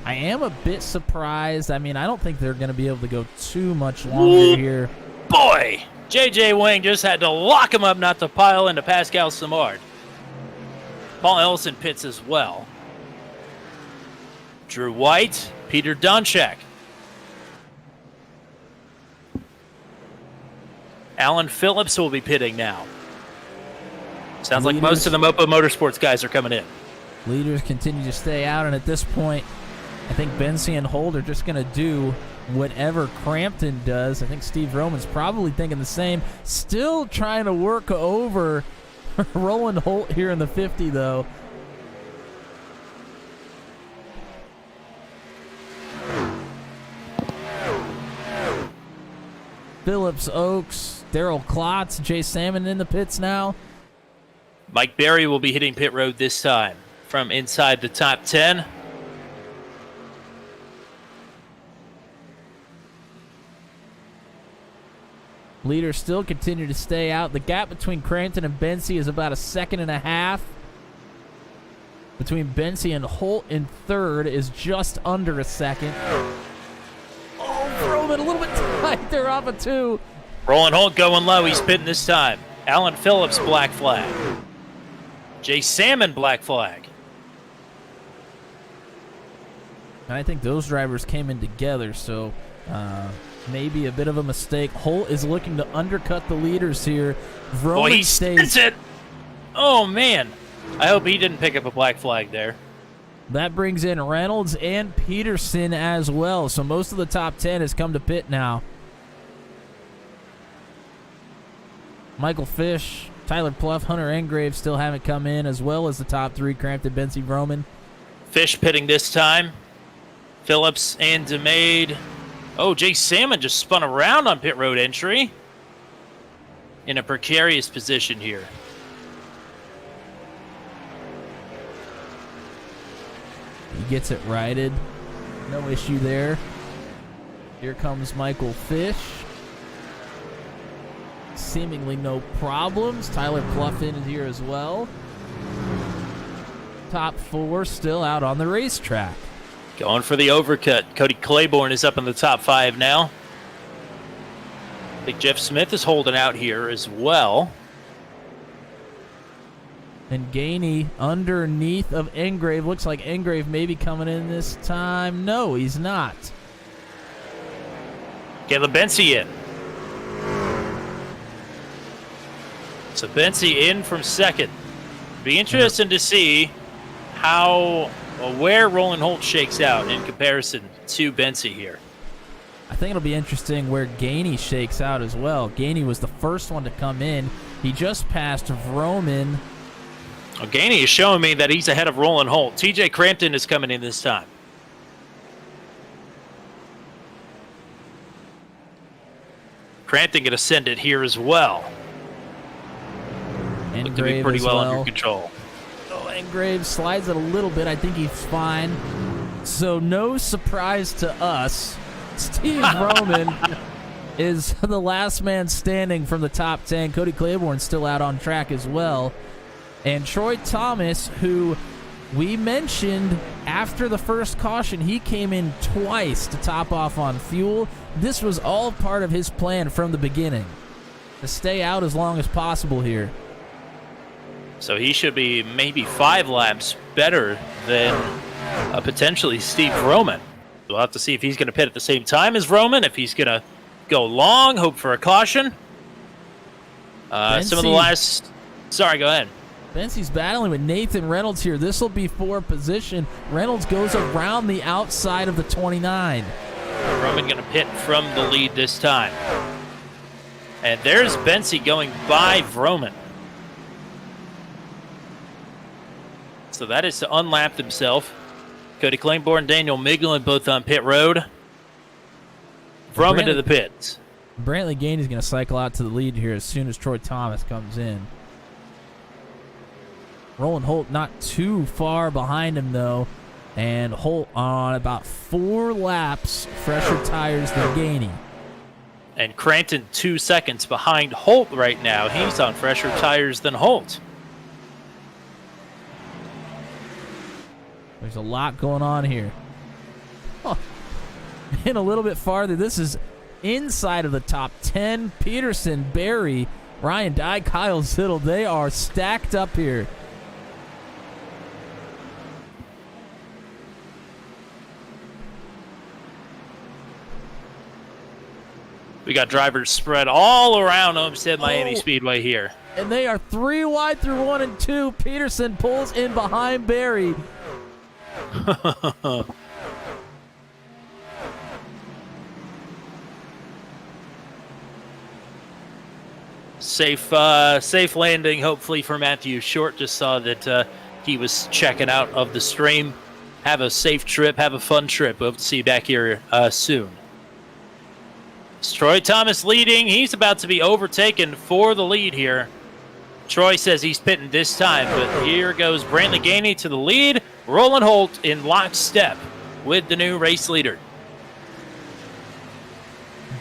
am a bit surprised. I mean, I don't think they're going to be able to go too much longer here. Boy, JJ Wang just had to lock him up not to pile into Pascal Samard. Paul Ellison pits as well. Drew White, Peter Dunchak. Alan Phillips will be pitting now. Sounds like most of the Mopo Motorsports guys are coming in. Leaders continue to stay out, and at this point, I think Bency and Holt are just going to do whatever Crampton does. I think Steve Roman's probably thinking the same. Still trying to work over Roland Holt here in the 50, though. Phillips, Oaks, Daryl Klotz, Jay Salmon in the pits now. Mike Berry will be hitting pit road this time from inside the top 10. Leaders still continue to stay out. The gap between Crampton and Bency is about 1.5 seconds. Between Bency and Holt in third is just under a second. Oh, Roman a little bit tight. They're off of 2. Roland Holt going low. He's pitting this time. Alan Phillips, black flag. Jay Salmon, black flag. And I think those drivers came in together, so maybe a bit of a mistake. Holt is looking to undercut the leaders here. Roman he stays it. Oh, man. I hope he didn't pick up a black flag there. That brings in Reynolds and Peterson as well. So most of the top 10 has come to pit now. Michael Fish, Tyler Pluff, Hunter Engrave still haven't come in, as well as the top 3, Crampton, Bency, Vroman. Fish pitting this time. Phillips and DeMade. Oh, Jay Salmon just spun around on pit road entry. In a precarious position here. He gets it righted. No issue there. Here comes Michael Fish. Seemingly no problems. Tyler Pluffin is here as well. Top 4 still out on the racetrack. Going for the overcut. Cody Claiborne is up in the top 5 now. I think Jeff Smith is holding out here as well. And Gainey underneath of Engrave. Looks like Engrave may be coming in this time. No, he's not. Caleb Bency in. So Bency in from second. Be interesting to see where Roland Holt shakes out in comparison to Bency here. I think it'll be interesting where Gainey shakes out as well. Gainey was the first one to come in. He just passed Vroman. Well, Gainey is showing me that he's ahead of Roland Holt. TJ Crampton is coming in this time. Crampton going to send it here as well. Look to be pretty well under control. Oh, Engrave slides it a little bit. I think he's fine. So no surprise to us. Steve Roman is the last man standing from the top 10. Cody Claiborne still out on track as well. And Troy Thomas, who we mentioned after the first caution, he came in twice to top off on fuel. This was all part of his plan from the beginning, to stay out as long as possible here. So he should be maybe 5 laps better than potentially Steve Vroman. We'll have to see if he's going to pit at the same time as Vroman, if he's going to go long, hope for a caution. Some of the last... Sorry, go ahead. Bency's battling with Nathan Reynolds here. This will be for position. Reynolds goes around the outside of the 29. Vroman going to pit from the lead this time. And there's Bency going by Vroman. So that is to unlap himself. Cody Claiborne and Daniel Miglin both on pit road. From into the pits. Brantley Gainey's going to cycle out to the lead here as soon as Troy Thomas comes in. Roland Holt not too far behind him, though. And Holt on about 4 laps, fresher tires than Gainey. And Crampton 2 seconds behind Holt right now. He's on fresher tires than Holt. There's a lot going on here. Oh. And a little bit farther, this is inside of the top 10. Peterson, Barry, Ryan Dye, Kyle Zittel, they are stacked up here. We got drivers spread all around Homestead-Miami Speedway here. And they are 3 wide through 1 and 2. Peterson pulls in behind Barry. Safe landing, hopefully, for Matthew Short. Just saw that he was checking out of the stream. Have a safe trip. Have a fun trip. We'll see you back here soon. It's Troy Thomas leading. He's about to be overtaken for the lead here. Troy says he's pitting this time, but here goes Brantley Gainey to the lead. Roland Holt in lockstep with the new race leader.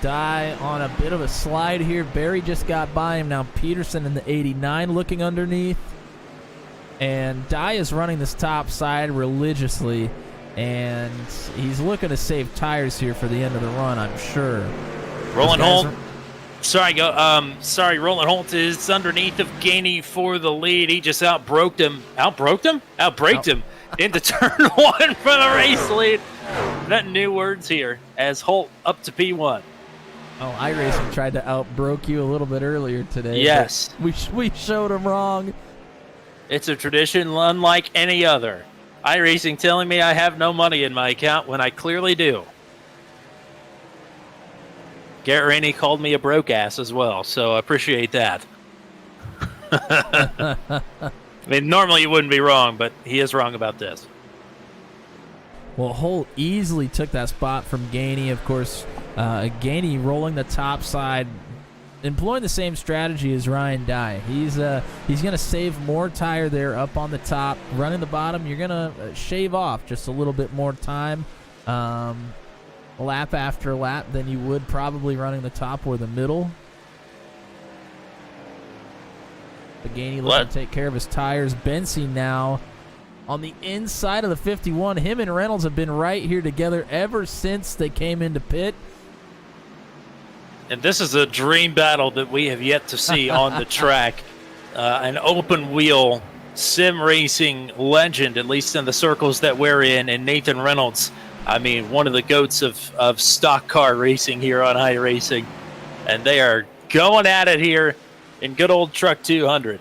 Dye on a bit of a slide here. Barry just got by him. Now Peterson in the 89 looking underneath. And Dye is running this top side religiously. And he's looking to save tires here for the end of the run, I'm sure. Roland Holt. Roland Holt is underneath of Gainey for the lead. He just outbraked him into turn 1 for the race lead. Not new words here as Holt up to P1. Oh, iRacing tried to outbroke you a little bit earlier today. Yes. We showed him wrong. It's a tradition unlike any other. iRacing telling me I have no money in my account when I clearly do. Garrett Rainey called me a broke ass as well, so I appreciate that. I mean, normally you wouldn't be wrong, but he is wrong about this. Well, Holt easily took that spot from Gainey. Of course, Gainey rolling the top side, employing the same strategy as Ryan Dye. He's going to save more tire there up on the top. Running the bottom, you're going to shave off just a little bit more time. Lap after lap than you would probably running the top or the middle. But Gainey looking to take care of his tires. Bensi now on the inside of the 51. Him and Reynolds have been right here together ever since they came into pit. And this is a dream battle that we have yet to see on the track. An open wheel sim racing legend, at least in the circles that we're in, and Nathan Reynolds. I mean, one of the goats of stock car racing here on iRacing. And they are going at it here in good old Truck 200.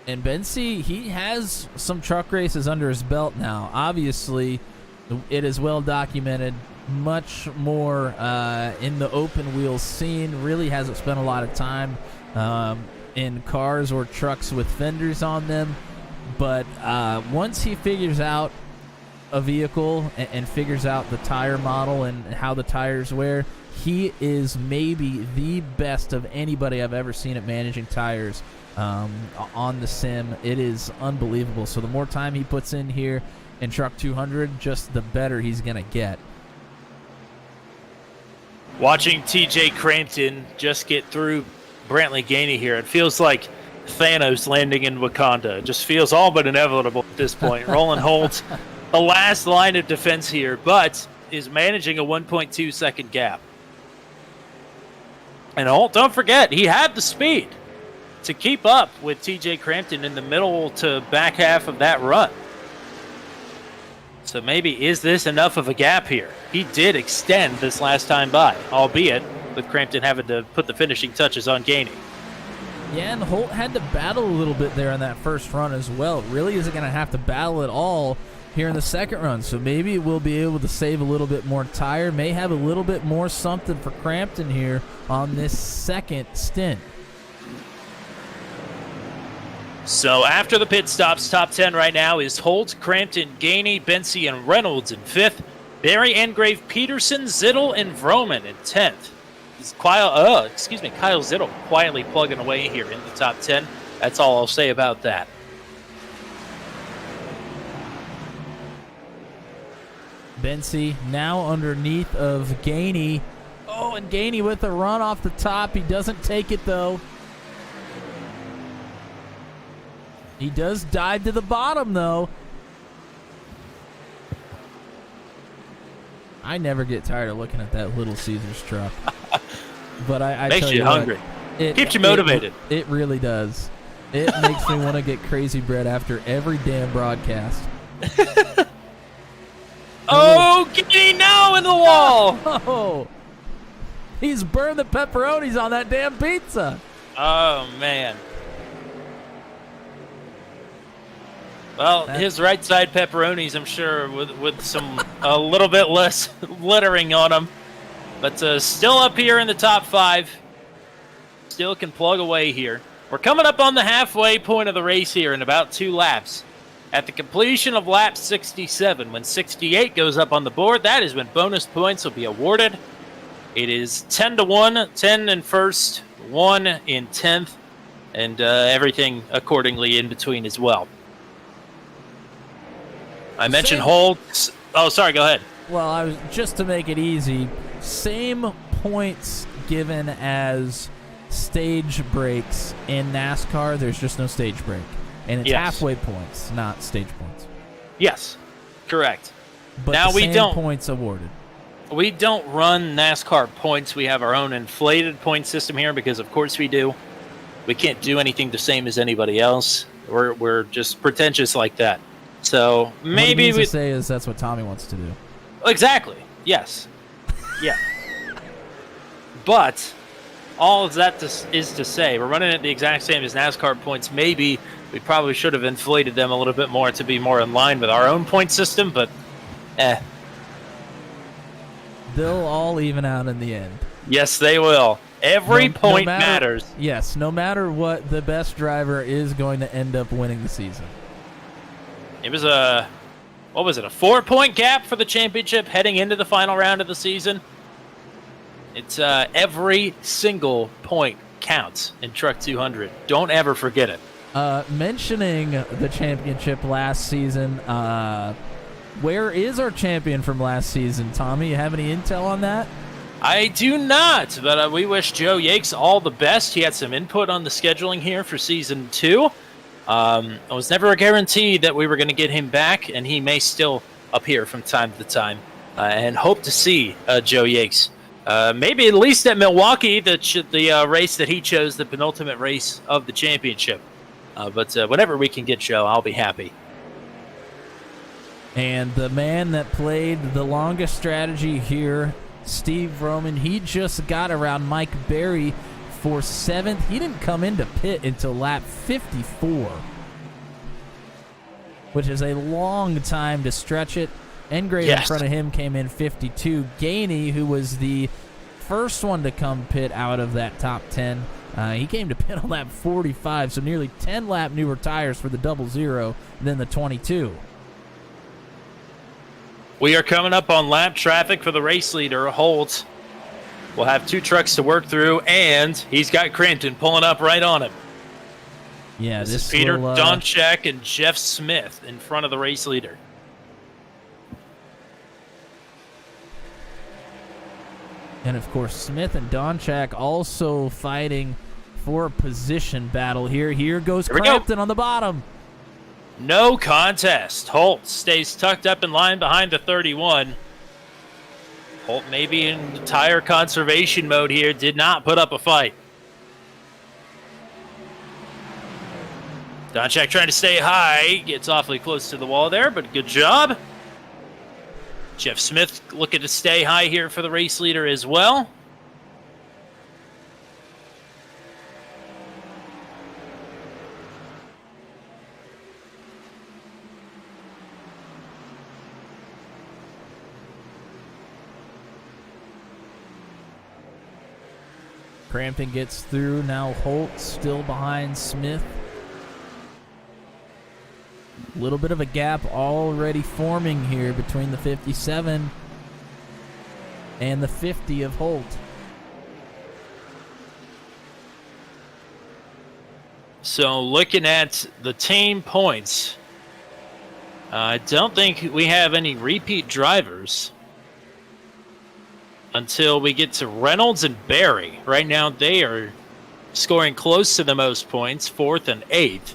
And Bensi, he has some truck races under his belt now. Obviously, it is well documented. Much more in the open wheel scene. Really hasn't spent a lot of time in cars or trucks with fenders on them. But once he figures out a vehicle and figures out the tire model and how the tires wear, he is maybe the best of anybody I've ever seen at managing tires on the sim. It is unbelievable. So the more time he puts in here in Truck 200, just the better he's going to get. Watching TJ Crampton just get through Brantley Gainey here, it feels like Thanos landing in Wakanda. It just feels all but inevitable at this point. Roland Holt, the last line of defense here, but is managing a 1.2 second gap. And Holt, don't forget, he had the speed to keep up with TJ Crampton in the middle to back half of that run. So maybe is this enough of a gap here? He did extend this last time by, albeit with Crampton having to put the finishing touches on Gainey. Yeah, and Holt had to battle a little bit there in that first run as well. Really isn't going to have to battle at all here in the second run. So maybe we'll be able to save a little bit more tire. May have a little bit more something for Crampton here on this second stint. So after the pit stops, top 10 right now is Holt, Crampton, Gainey, Bensey, and Reynolds in 5th. Barry, Engrave, Peterson, Zittel, and Vroman in 10th. Kyle Zittel quietly plugging away here in the top 10. That's all I'll say about that. Bensey now underneath of Gainey. Oh, and Gainey with a run off the top. He doesn't take it, though. He does dive to the bottom, though. I never get tired of looking at that Little Caesars truck. But I Makes tell you you hungry. What, Keeps you motivated. It really does. It makes me want to get crazy bread after every damn broadcast. Oh, Gainey now in the wall! Oh, he's burned the pepperonis on that damn pizza. Oh, man. Well, his right side pepperonis, I'm sure, with some a little bit less littering on them. But still up here in the top 5. Still can plug away here. We're coming up on the halfway point of the race here in about 2 laps. At the completion of lap 67, when 68 goes up on the board, that is when bonus points will be awarded. It is 10-1, 10 in first, 1 in 10th, and everything accordingly in between as well. I mentioned Holt. Oh, sorry, go ahead. Well, I was just to make it easy, same points given as stage breaks in NASCAR. There's just no stage break. And it's halfway points, not stage points. Yes, correct. But now we don't points awarded. We don't run NASCAR points. We have our own inflated point system here because, of course, we do. We can't do anything the same as anybody else. We're just pretentious like that. So maybe what we say is that's what Tommy wants to do. Exactly. Yes. Yeah. But all of that is to say, we're running it the exact same as NASCAR points. Maybe we probably should have inflated them a little bit more to be more in line with our own point system, but They'll all even out in the end. Yes, they will. Every point matters. Yes, no matter what, the best driver is going to end up winning the season. It was a 4-point gap for the championship heading into the final round of the season. It's every single point counts in Truck 200. Don't ever forget it. Mentioning the championship last season, where is our champion from last season, Tommy? You have any intel on that? I do not, but we wish Joe Yakes all the best. He had some input on the scheduling here for Season 2. It was never a guarantee that we were going to get him back, and he may still appear from time to time. And hope to see Joe Yakes. Maybe at least at Milwaukee, the race that he chose, the penultimate race of the championship. But whenever we can get Joe, I'll be happy. And the man that played the longest strategy here, Steve Vroman, he just got around Mike Berry for 7th. He didn't come into pit until lap 54, which is a long time to stretch it. Engrave in front of him came in 52. Gainey, who was the first one to come pit out of that top 10, he came to pit on lap 45, so nearly 10 lap newer tires for the 00 than the 22. We are coming up on lap traffic for the race leader, Holt. We'll have 2 trucks to work through, and he's got Crampton pulling up right on him. Yeah, this is Peter Donchak and Jeff Smith in front of the race leader. And, of course, Smith and Donchak also fighting for a position battle here. Here goes Crampton on the bottom. No contest. Holt stays tucked up in line behind the 31. Holt maybe in tire conservation mode here. Did not put up a fight. Donchak trying to stay high. Gets awfully close to the wall there, but good job. Jeff Smith looking to stay high here for the race leader as well. Crampton gets through. Now Holt still behind Smith. A little bit of a gap already forming here between the 57 and the 50 of Holt. So looking at the team points, I don't think we have any repeat drivers until we get to Reynolds and Barry. Right now they are scoring close to the most points, 4th and 8th.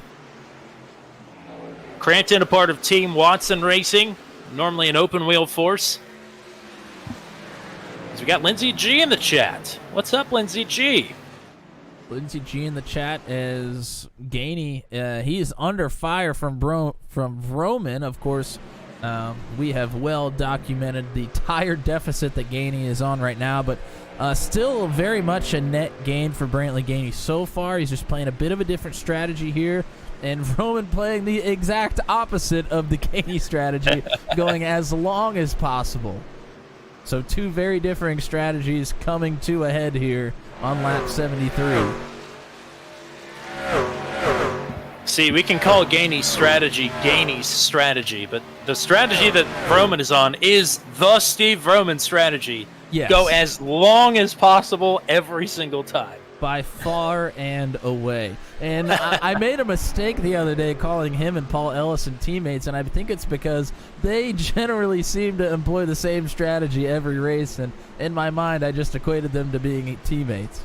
Crampton, a part of Team Watson Racing, normally an open wheel force. So we got Lindsay G in the chat. What's up, Lindsay G? Lindsay G in the chat as Gainey. He is under fire from Vroman. Of course, we have well documented the tire deficit that Gainey is on right now, but still very much a net gain for Brantley Gainey so far. He's just playing a bit of a different strategy here, and Vroman playing the exact opposite of the Gainey strategy, going as long as possible. So two very differing strategies coming to a head here on lap 73. See, we can call Gainey's strategy, but the strategy that Vroman is on is the Steve Vroman strategy. Yes. Go as long as possible every single time. By far and away. And I made a mistake the other day calling him and Paul Ellison teammates, and I think it's because they generally seem to employ the same strategy every race, and in my mind I just equated them to being teammates.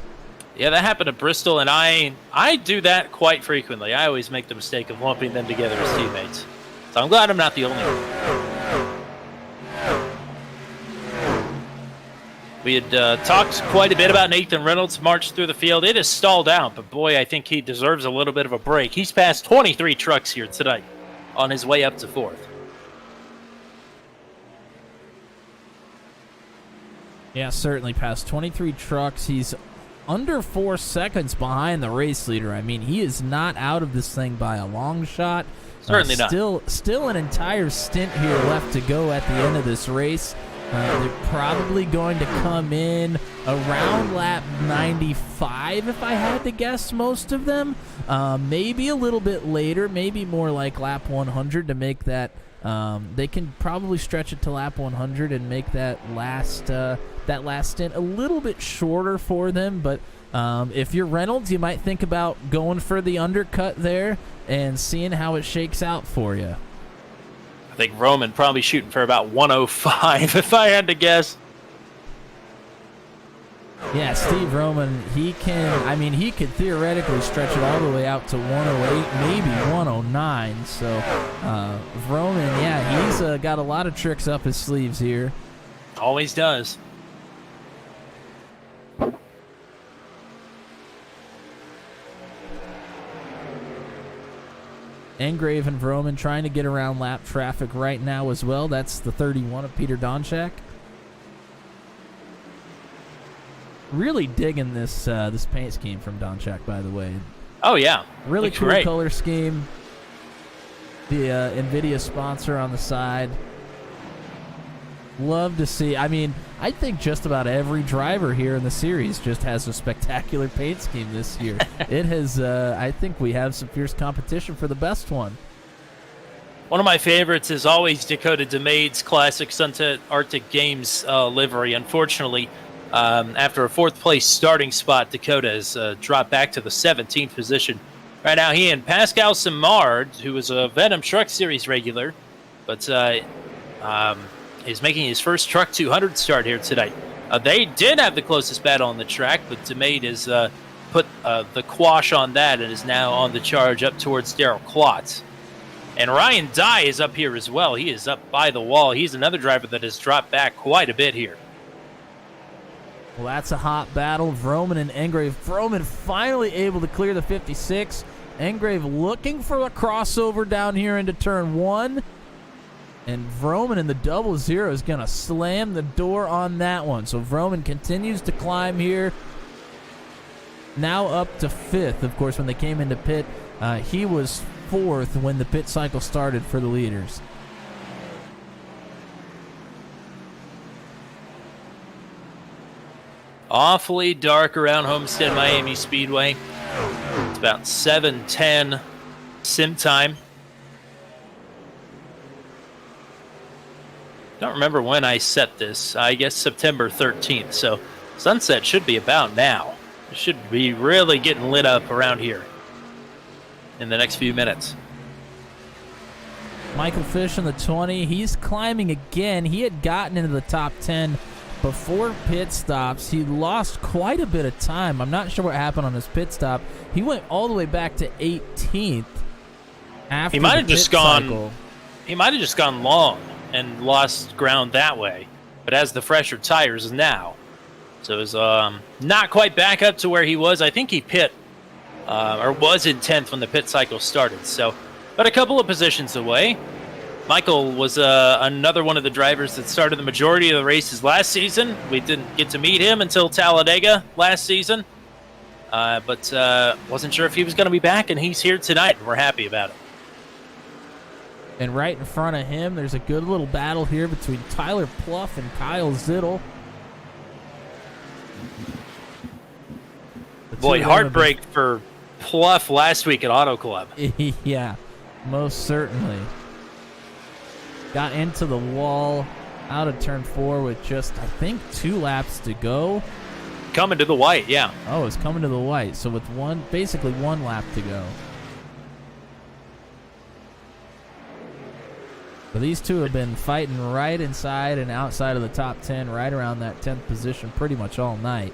Yeah, that happened at Bristol, and I do that quite frequently. I always make the mistake of lumping them together as teammates. So I'm glad I'm not the only one. We had talked quite a bit about Nathan Reynolds' march through the field. It has stalled out, but boy, I think he deserves a little bit of a break. He's passed 23 trucks here tonight on his way up to 4th. Yeah, certainly passed 23 trucks. He's under 4 seconds behind the race leader. I mean, he is not out of this thing by a long shot. Certainly not. Still an entire stint here left to go at the end of this race. They're probably going to come in around lap 95, if I had to guess, most of them. Maybe a little bit later, maybe more like lap 100 to make that. They can probably stretch it to lap 100 and make that last stint a little bit shorter for them. But if you're Reynolds, you might think about going for the undercut there and seeing how it shakes out for you. I think Roman probably shooting for about 105, if I had to guess. Yeah, Steve Roman, he could theoretically stretch it all the way out to 108, maybe 109. So, Roman, yeah, he's got a lot of tricks up his sleeves here. Always does. Engrave and Vroman trying to get around lap traffic right now as well. That's the 31 of Peter Donchak. Really digging this paint scheme from Donchak, by the way. Oh, yeah. Really Looks cool great. color scheme. The NVIDIA sponsor on the side. Love to see. I mean, I think just about every driver here in the series just has a spectacular paint scheme this year. It has, I think we have some fierce competition for the best one. One of my favorites is always Dakota DeMade's classic Sunset Arctic Games livery. Unfortunately, after a 4th place starting spot, Dakota has dropped back to the 17th position. Right now, he and Pascal Simard, who is a Venom Truck Series regular, but is making his first Truck 200 start here tonight. They did have the closest battle on the track, but DeMade has put the quash on that and is now on the charge up towards Darrell Klotz. And Ryan Dye is up here as well. He is up by the wall. He's another driver that has dropped back quite a bit here. Well, that's a hot battle. Vroman and Engrave. Vroman finally able to clear the 56. Engrave looking for a crossover down here into turn 1. And Vroman in the 00 is going to slam the door on that one. So Vroman continues to climb here. Now up to 5th. Of course, when they came into pit, he was 4th when the pit cycle started for the leaders. Awfully dark around Homestead-Miami Speedway. It's about 7:10 sim time. don't remember when I set this. I guess September 13th. So sunset should be about now. It should be really getting lit up around here in the next few minutes. Michael Fish in the 20. He's climbing again. He had gotten into the top 10 before pit stops. He lost quite a bit of time. I'm not sure what happened on his pit stop. He went all the way back to 18th after He might have the just pit gone. cycle. He might have just gone long and lost ground that way, but has the fresher tires now. So it was not quite back up to where he was. I think he pit or was in 10th when the pit cycle started. So, but a couple of positions away. Michael was another one of the drivers that started the majority of the races last season. We didn't get to meet him until Talladega last season, but wasn't sure if he was going to be back, and he's here tonight, and we're happy about it. And right in front of him, there's a good little battle here between Tyler Pluff and Kyle Zittel. Boy, heartbreak for Pluff last week at Auto Club. Yeah, most certainly. Got into the wall out of turn 4 with just, I think, 2 laps to go. Coming to the white, yeah. Oh, it's coming to the white. So with basically 1 lap to go. But these two have been fighting right inside and outside of the top 10, right around that 10th position pretty much all night.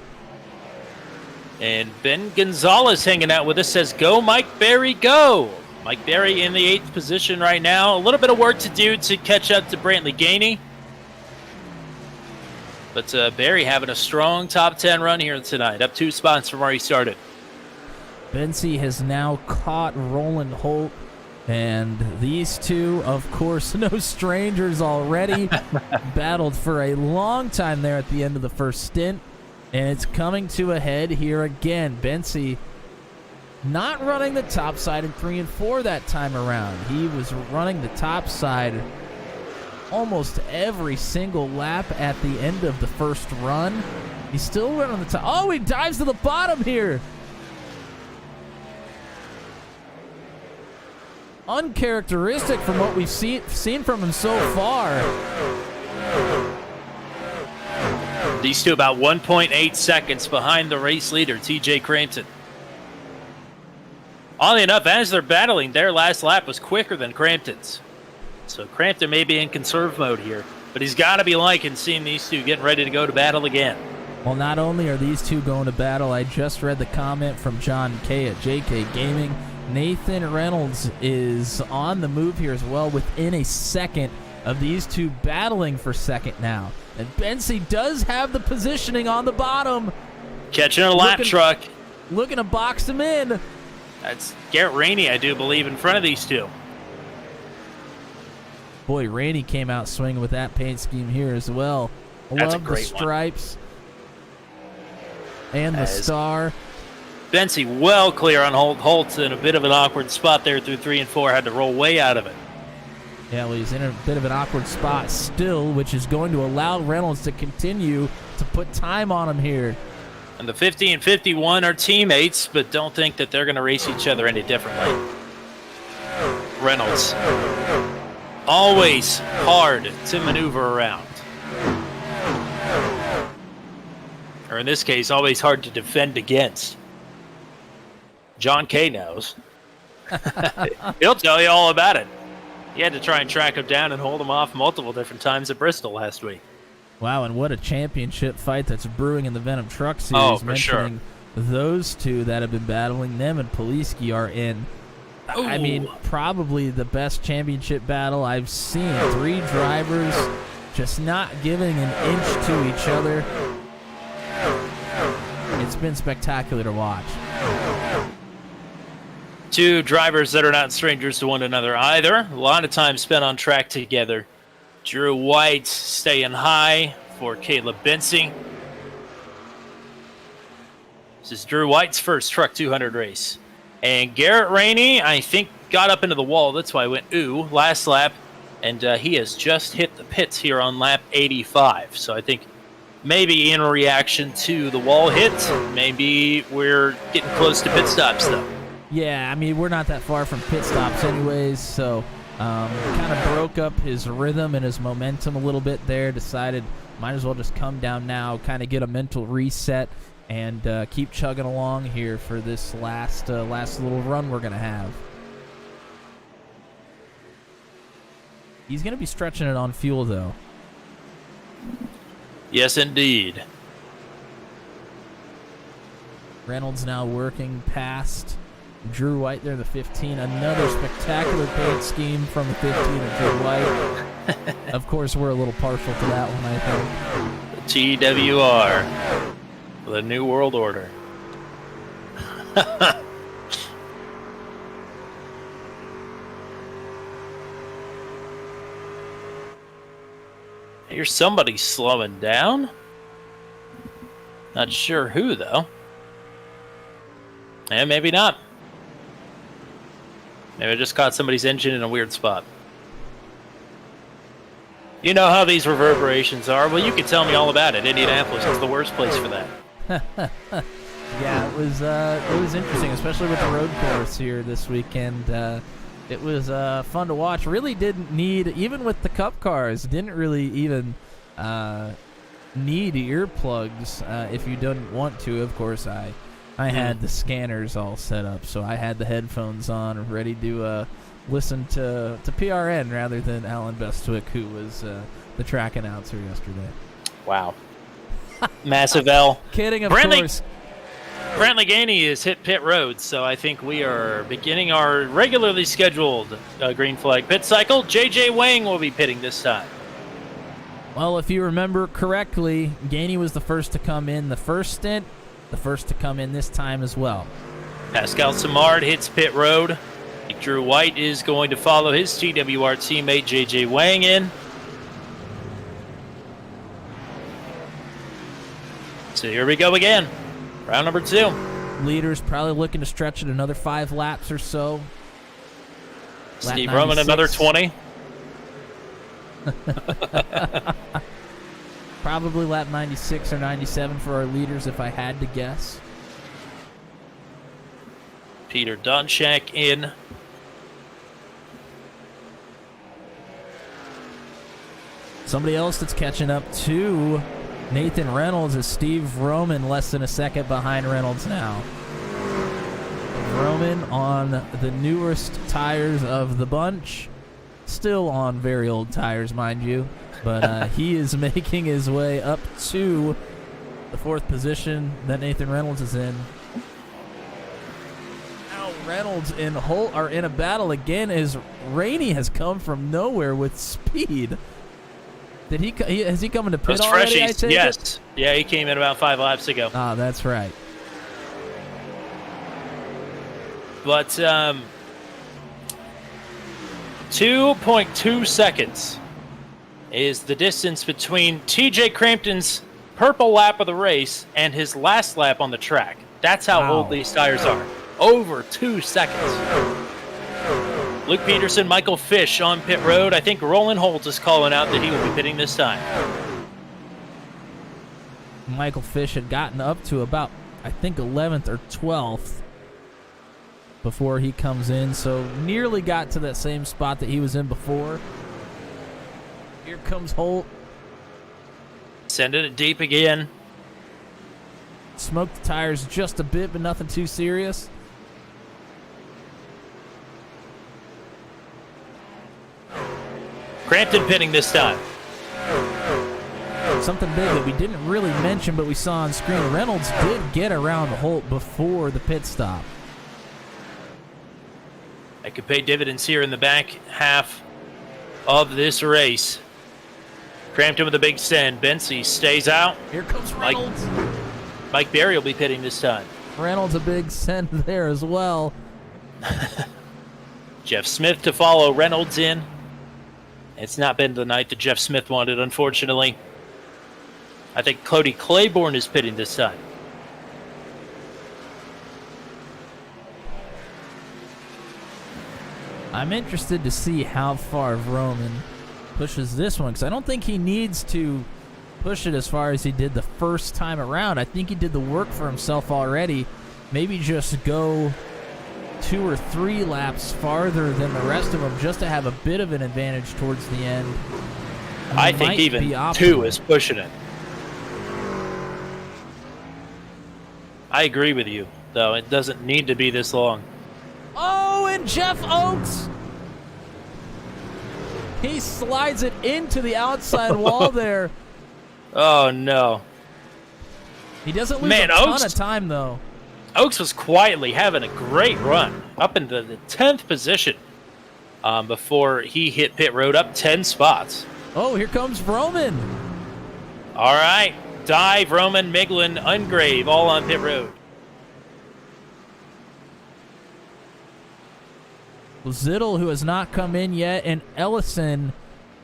And Ben Gonzalez hanging out with us says, go Mike Berry, go! Mike Berry in the 8th position right now. A little bit of work to do to catch up to Brantley Gainey. But Berry having a strong top 10 run here tonight, up 2 spots from where he started. Benzie has now caught Roland Holt, and these two, of course, no strangers already. Battled for a long time there at the end of the first stint, and it's coming to a head here again. Benzie not running the top side in 3 and 4 that time around. He was running the top side almost every single lap at the end of the first run. He's still running the top. Oh, he dives to the bottom here. Uncharacteristic from what we've seen from him so far. These two about 1.8 seconds behind the race leader, TJ Crampton. Oddly enough, as they're battling, their last lap was quicker than Crampton's. So Crampton may be in conserve mode here, but he's got to be liking seeing these two getting ready to go to battle again. Well, not only are these two going to battle, I just read the comment from John K. at JK Gaming. Nathan Reynolds is on the move here as well within a second of these two battling for second now. And Benzie does have the positioning on the bottom. Catching a lap truck. Looking to box him in. That's Garrett Rainey, I do believe, in front of these two. Boy, Rainey came out swinging with that paint scheme here as well. That's Love a great the stripes and the star. Benzie well clear on Holt. Holt's in a bit of an awkward spot there through 3 and 4. Had to roll way out of it. Yeah, well, he's in a bit of an awkward spot still, which is going to allow Reynolds to continue to put time on him here. And the 50 and 51 are teammates, but don't think that they're going to race each other any differently. Reynolds, always hard to maneuver around. Or in this case, always hard to defend against. John K. knows. He'll tell you all about it. He had to try and track him down and hold him off multiple different times at Bristol last week. Wow, and what a championship fight that's brewing in the Venom Truck Series. Oh, for sure. Those two that have been battling, them and Poliski are in, I mean, probably the best championship battle I've seen. 3 drivers just not giving an inch to each other. It's been spectacular to watch. 2 drivers that are not strangers to one another either. A lot of time spent on track together. Drew White staying high for Caleb Benzie. This is Drew White's first Truck 200 race. And Garrett Rainey, I think, got up into the wall. That's why I went ooh last lap. And he has just hit the pits here on lap 85. So I think maybe in reaction to the wall hit, maybe we're getting close to pit stops, though. Yeah, I mean, we're not that far from pit stops anyways, so Kind of broke up his rhythm and his momentum a little bit there. Decided might as well just come down now, kind of get a mental reset, and keep chugging along here for this last little run we're gonna have. He's gonna be stretching it on fuel though. Yes, indeed. Reynolds now working past Drew White there, the 15. Another spectacular paint scheme from the 15 of Drew White. Of course, we're a little partial to that one, I think. The TWR. The New World Order. Here's somebody slowing down. Not sure who, though. And maybe not. Maybe I just caught somebody's engine in a weird spot. You know how these reverberations are. Well, you can tell me all about it. Indianapolis is the worst place for that. Yeah, it was interesting, especially with the road course here this weekend. It was fun to watch. Really didn't need, even with the Cup cars, didn't really even need earplugs if you didn't want to. Of course, I had the scanners all set up, so I had the headphones on, ready to listen to PRN rather than Alan Bestwick, who was the track announcer yesterday. Wow. Massive L. Kidding, of course. Brantley Gainey has hit pit road, so I think we are beginning our regularly scheduled green flag pit cycle. JJ Wang will be pitting this time. Well, if you remember correctly, Gainey was the first to come in the first stint, the first to come in this time as well. Pascal Samard hits pit road. Drew White is going to follow his TWR teammate JJ Wang in. So here we go again. Round number 2. Leaders probably looking to stretch it another 5 laps or so. Steve Roman another 20. Probably lap 96 or 97 for our leaders if I had to guess. Peter Dunchak in. Somebody else that's catching up to Nathan Reynolds is Steve Roman, less than a second behind Reynolds now. Roman on the newest tires of the bunch. Still on very old tires, mind you. But he is making his way up to the 4th position that Nathan Reynolds is in. Now Reynolds and Holt are in a battle again as Rainey has come from nowhere with speed. Did has he come into pit already? I take yes. it? Yeah, he came in about 5 laps ago. Ah, that's right. But 2.2 seconds is the distance between TJ Crampton's purple lap of the race and his last lap on the track. That's how old these tires are. Over 2 seconds. Luke Peterson, Michael Fish on pit road. I think Roland Holt is calling out that he will be pitting this time. Michael Fish had gotten up to about, I think, 11th or 12th before he comes in, so nearly got to that same spot that he was in before. Here comes Holt. Sending it deep again. Smoked the tires just a bit, but nothing too serious. Crampton pitting this time. Something big that we didn't really mention, but we saw on screen. Reynolds did get around Holt before the pit stop. That could pay dividends here in the back half of this race. Crampton with a big send. Bensey stays out. Here comes Reynolds. Mike Berry will be pitting this time. Reynolds a big send there as well. Jeff Smith to follow Reynolds in. It's not been the night that Jeff Smith wanted, unfortunately. I think Cody Claiborne is pitting this time. I'm interested to see how far Roman pushes this one, because I don't think he needs to push it as far as he did the first time around. I think he did the work for himself already. Maybe just go 2 or 3 laps farther than the rest of them just to have a bit of an advantage towards the end. I think Might even be 2 is pushing it. I agree with you, though. It doesn't need to be this long. Oh, and Jeff Oakes! He slides it into the outside wall there. Oh, no. He doesn't lose Man, a ton Oakes- of time, though. Oakes was quietly having a great run up into the 10th position before he hit pit road, up 10 spots. Oh, here comes Roman. All right. Dive, Roman, Miglin, Ungrave, all on pit road. Zittel, who has not come in yet, and Ellison,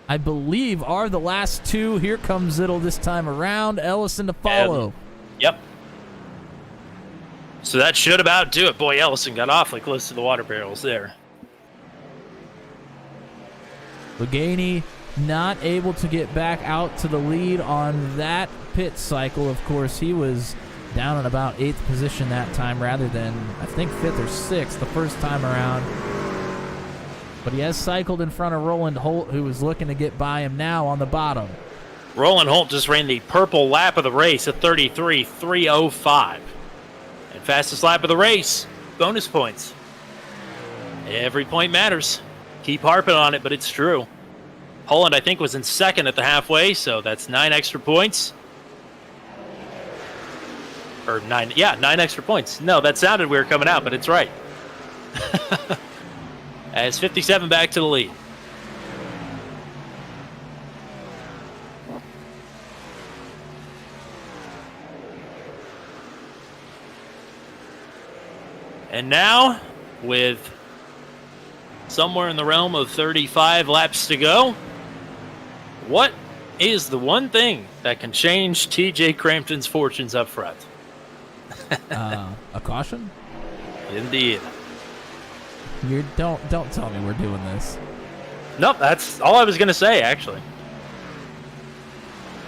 I believe, are the last 2. Here comes Zittel this time around. Ellison to follow. Yep. So that should about do it. Boy, Ellison got awfully close to the water barrels there. Buganey not able to get back out to the lead on that pit cycle. Of course, he was down in about 8th position that time rather than, I think, 5th or 6th the first time around. But he has cycled in front of Roland Holt, who is looking to get by him now on the bottom. Roland Holt just ran the purple lap of the race at 33.305. And fastest lap of the race, bonus points. Every point matters. Keep harping on it, but it's true. Holland, I think, was in 2nd at the halfway, so that's 9 extra points. Or 9 extra points. No, that sounded weird coming out, but it's right. As 57 back to the lead. And now, with somewhere in the realm of 35 laps to go, what is the one thing that can change TJ Crampton's fortunes up front? A caution? Indeed. Don't tell me we're doing this. Nope, that's all I was going to say, actually.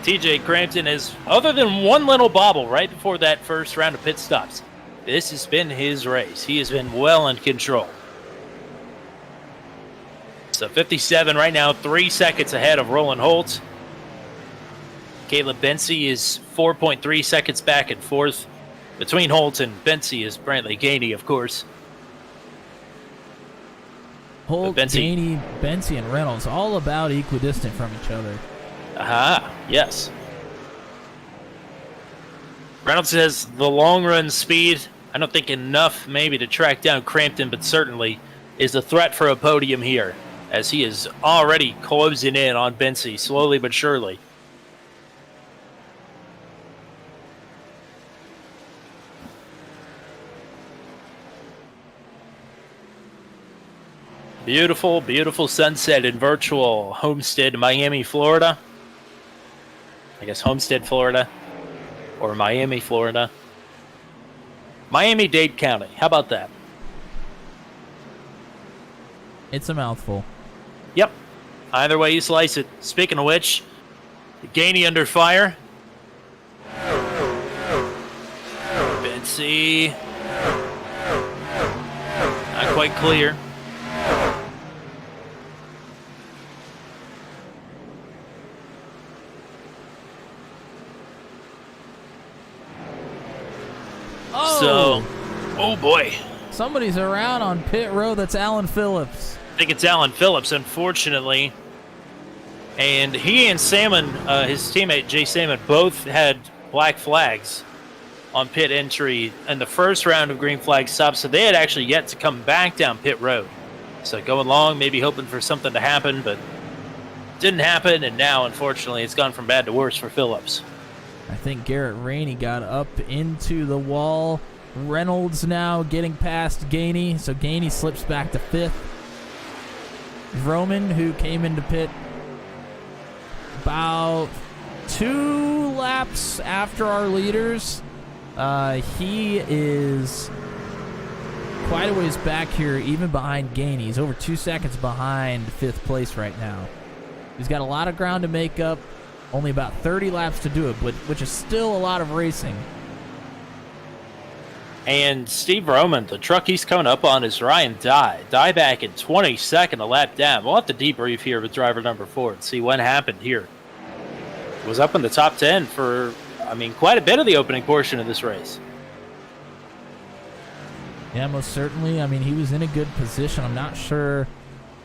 TJ Crampton is, other than one little bobble right before that first round of pit stops, this has been his race. He has been well in control. So 57 right now, 3 seconds ahead of Roland Holt. Caleb Bensey is 4.3 seconds back and forth. Between Holt and Bensey is Brantley Gainey, of course. Holt, Gainey, Bensey, and Reynolds, all about equidistant from each other. Aha, yes. Reynolds has the long run speed. I don't think enough maybe to track down Crampton, but certainly is a threat for a podium here, as he is already closing in on Bensey, slowly but surely. Beautiful, beautiful sunset in virtual Homestead-Miami, Florida. I guess Homestead, Florida, or Miami, Florida. Miami-Dade County. How about that? It's a mouthful. Yep. Either way you slice it. Speaking of which, Gainey under fire. Bensey. Not quite clear. So, oh boy. Somebody's around on pit road. That's Alan Phillips. I think it's Alan Phillips, unfortunately. And he and Salmon, his teammate Jay Salmon, both had black flags on pit entry in the first round of green flag stops, so they had actually yet to come back down pit road. So going long, maybe hoping for something to happen, but didn't happen, and now, unfortunately, it's gone from bad to worse for Phillips. I think Garrett Rainey got up into the wall. Reynolds now getting past Gainey, so Gainey slips back to 5th. Roman, who came into pit about 2 laps after our leaders, he is quite a ways back here, even behind Gainey. He's over 2 seconds behind 5th place right now. He's got a lot of ground to make up. Only about 30 laps to do it, but which is still a lot of racing. And Steve Roman, the truck he's coming up on is Ryan Dye. Dye back in 22nd, a lap down. We'll have to debrief here with driver number 4 and see what happened here. Was up in the top 10 for, quite a bit of the opening portion of this race. Yeah, most certainly. He was in a good position. I'm not sure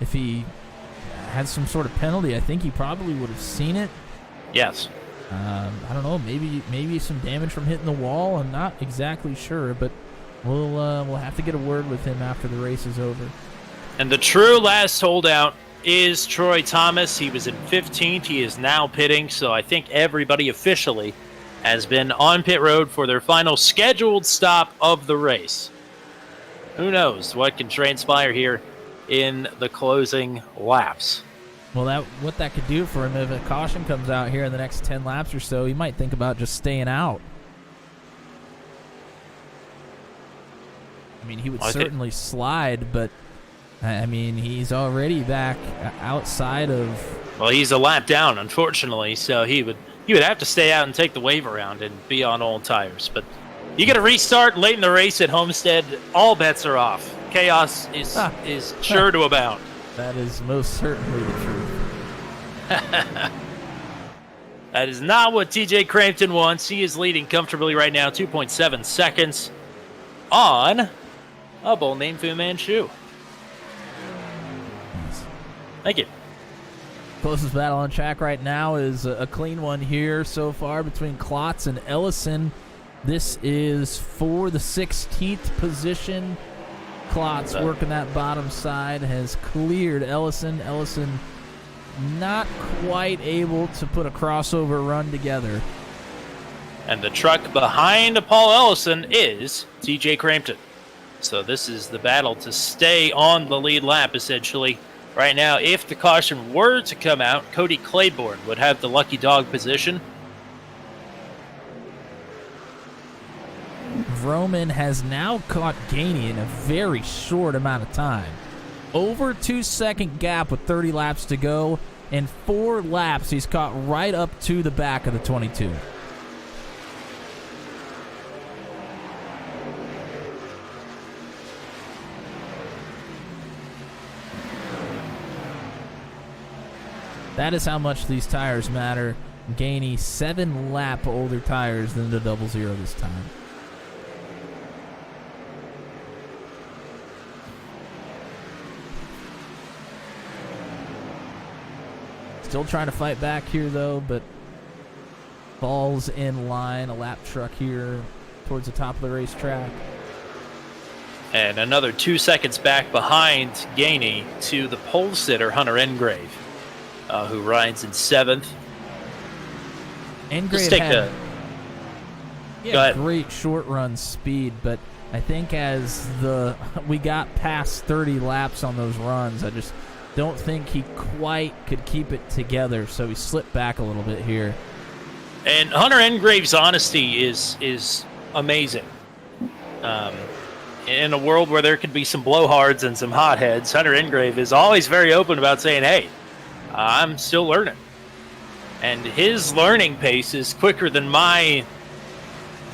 if he had some sort of penalty. I think he probably would have seen it. Yes. I don't know. Maybe some damage from hitting the wall. I'm not exactly sure, but we'll have to get a word with him after the race is over. And the true last holdout is Troy Thomas. He was in 15th. He is now pitting, so I think everybody officially has been on pit road for their final scheduled stop of the race. Who knows what can transpire here in the closing laps. Well, what that could do for him, if a caution comes out here in the next 10 laps or so, he might think about just staying out. He would certainly slide, but he's already back outside of... Well, he's a lap down, unfortunately, so he would have to stay out and take the wave around and be on old tires. But you get a restart late in the race at Homestead, all bets are off. Chaos is sure to abound. That is most certainly the truth. That is not what TJ Crampton wants. He is leading comfortably right now, 2.7 seconds on a bull named Fu Manchu. Nice. Thank you. Closest battle on track right now is a clean one here so far between Klotz and Ellison. This is for the 16th position. Klotz working that bottom side has cleared Ellison. Ellison not quite able to put a crossover run together. And the truck behind Paul Ellison is TJ Crampton. So this is the battle to stay on the lead lap, essentially. Right now, if the caution were to come out, Cody Claiborne would have the lucky dog position. Vroman has now caught Gainey in a very short amount of time. Over 2-second gap with 30 laps to go. In 4 laps, he's caught right up to the back of the 22. That is how much these tires matter. Gainey 7 lap older tires than the 00 this time. Still trying to fight back here, though, but falls in line. A lap truck here towards the top of the racetrack. And another 2 seconds back behind Gainey to the pole sitter, Hunter Engrave, who rides in 7th. Engrave had great short run speed, but I think as we got past 30 laps on those runs, I just don't think he quite could keep it together, so he slipped back a little bit here. And Hunter Engrave's honesty is amazing. In a world where there could be some blowhards and some hotheads, Hunter Engrave is always very open about saying, hey, I'm still learning. And his learning pace is quicker than my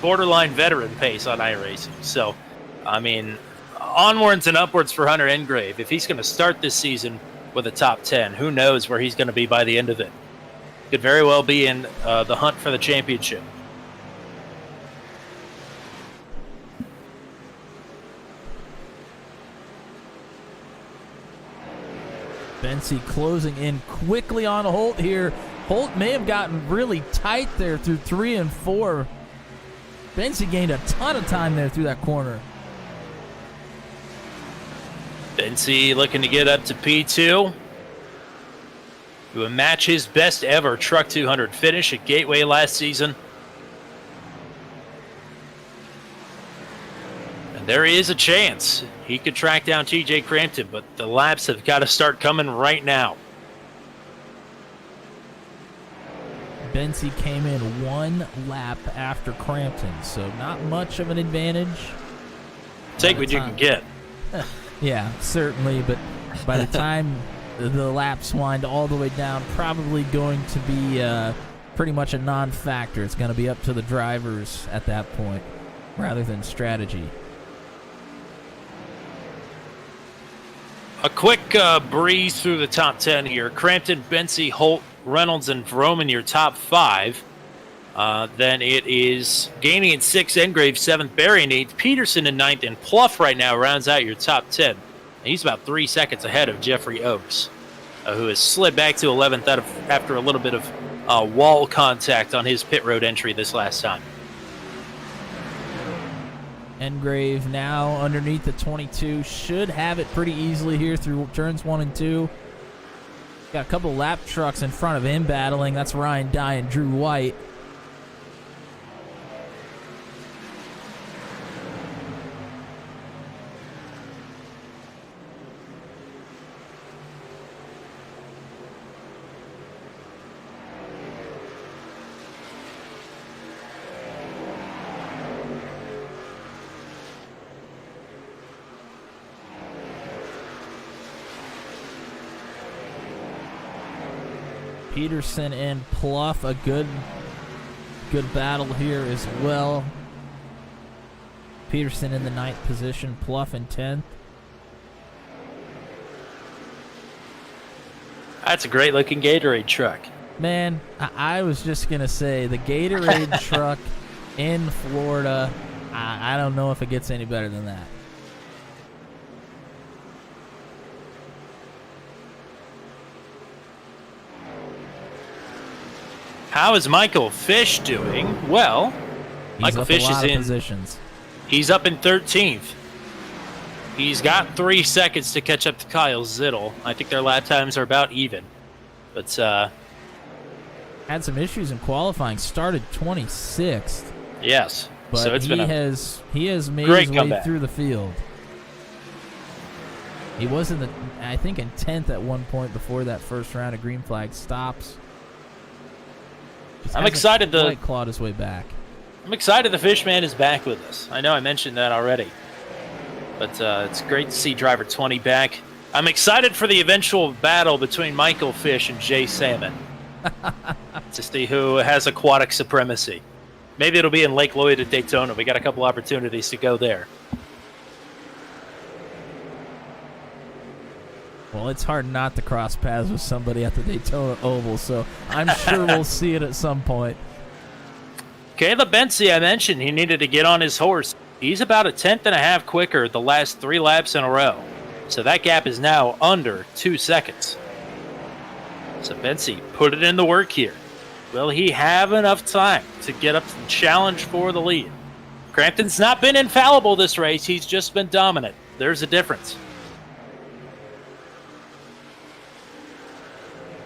borderline veteran pace on iRacing. So, onwards and upwards for Hunter Engrave. If he's going to start this season with a top 10, who knows where he's going to be by the end of it. Could very well be in the hunt for the championship. Bensi closing in quickly on Holt here. Holt may have gotten really tight there through 3 and 4. Bensi gained a ton of time there through that corner. Bensi looking to get up to P2. He would match his best ever Truck 200 finish at Gateway last season. And there is a chance he could track down TJ Crampton, but the laps have got to start coming right now. Bensi came in 1 lap after Crampton, so not much of an advantage. Take what you can get. Yeah, certainly, but by the time the laps wind all the way down, probably going to be pretty much a non-factor. It's going to be up to the drivers at that point. rather than strategy. A quick breeze through the top 10 here. Crampton, Benzie, Holt, Reynolds, and Vroman, your top 5. Then it is Gainey in 6th, Engrave 7th, Barry in 8th, Peterson in 9th, and Pluff right now rounds out your top 10. And he's about 3 seconds ahead of Jeffrey Oaks, who has slid back to 11th after a little bit of wall contact on his pit road entry this last time. Engrave now underneath the 22. Should have it pretty easily here through turns 1 and 2. Got a couple lap trucks in front of him battling. That's Ryan Dye and Drew White. Peterson and Pluff, a good battle here as well. Peterson in the 9th position, Pluff in 10th. That's a great looking Gatorade truck. Man, I was just going to say, the Gatorade truck in Florida, I don't know if it gets any better than that. How is Michael Fish doing? Well, Michael Fish is in positions. He's up in 13th. He's got 3 seconds to catch up to Kyle Zittel. I think their lap times are about even. But had some issues in qualifying. Started 26th. Yes. But so it's he has made great his way comeback through the field. He was in I think in 10th at one point before that first round of green flag stops. I'm excited quite clawed his way back. I'm excited the Fishman is back with us. I know I mentioned that already. But it's great to see driver 20 back. I'm excited for the eventual battle between Michael Fish and Jay Salmon to see who has aquatic supremacy. Maybe it'll be in Lake Lloyd at Daytona. We got a couple opportunities to go there. Well, it's hard not to cross paths with somebody at the Daytona Oval, so I'm sure we'll see it at some point. Caleb Benzie, I mentioned he needed to get on his horse. He's about 1.5 tenths quicker the last 3 laps in a row. So that gap is now under 2 seconds. So Benzie put it in the work here. Will he have enough time to get up and challenge for the lead? Crampton's not been infallible this race. He's just been dominant. There's a difference.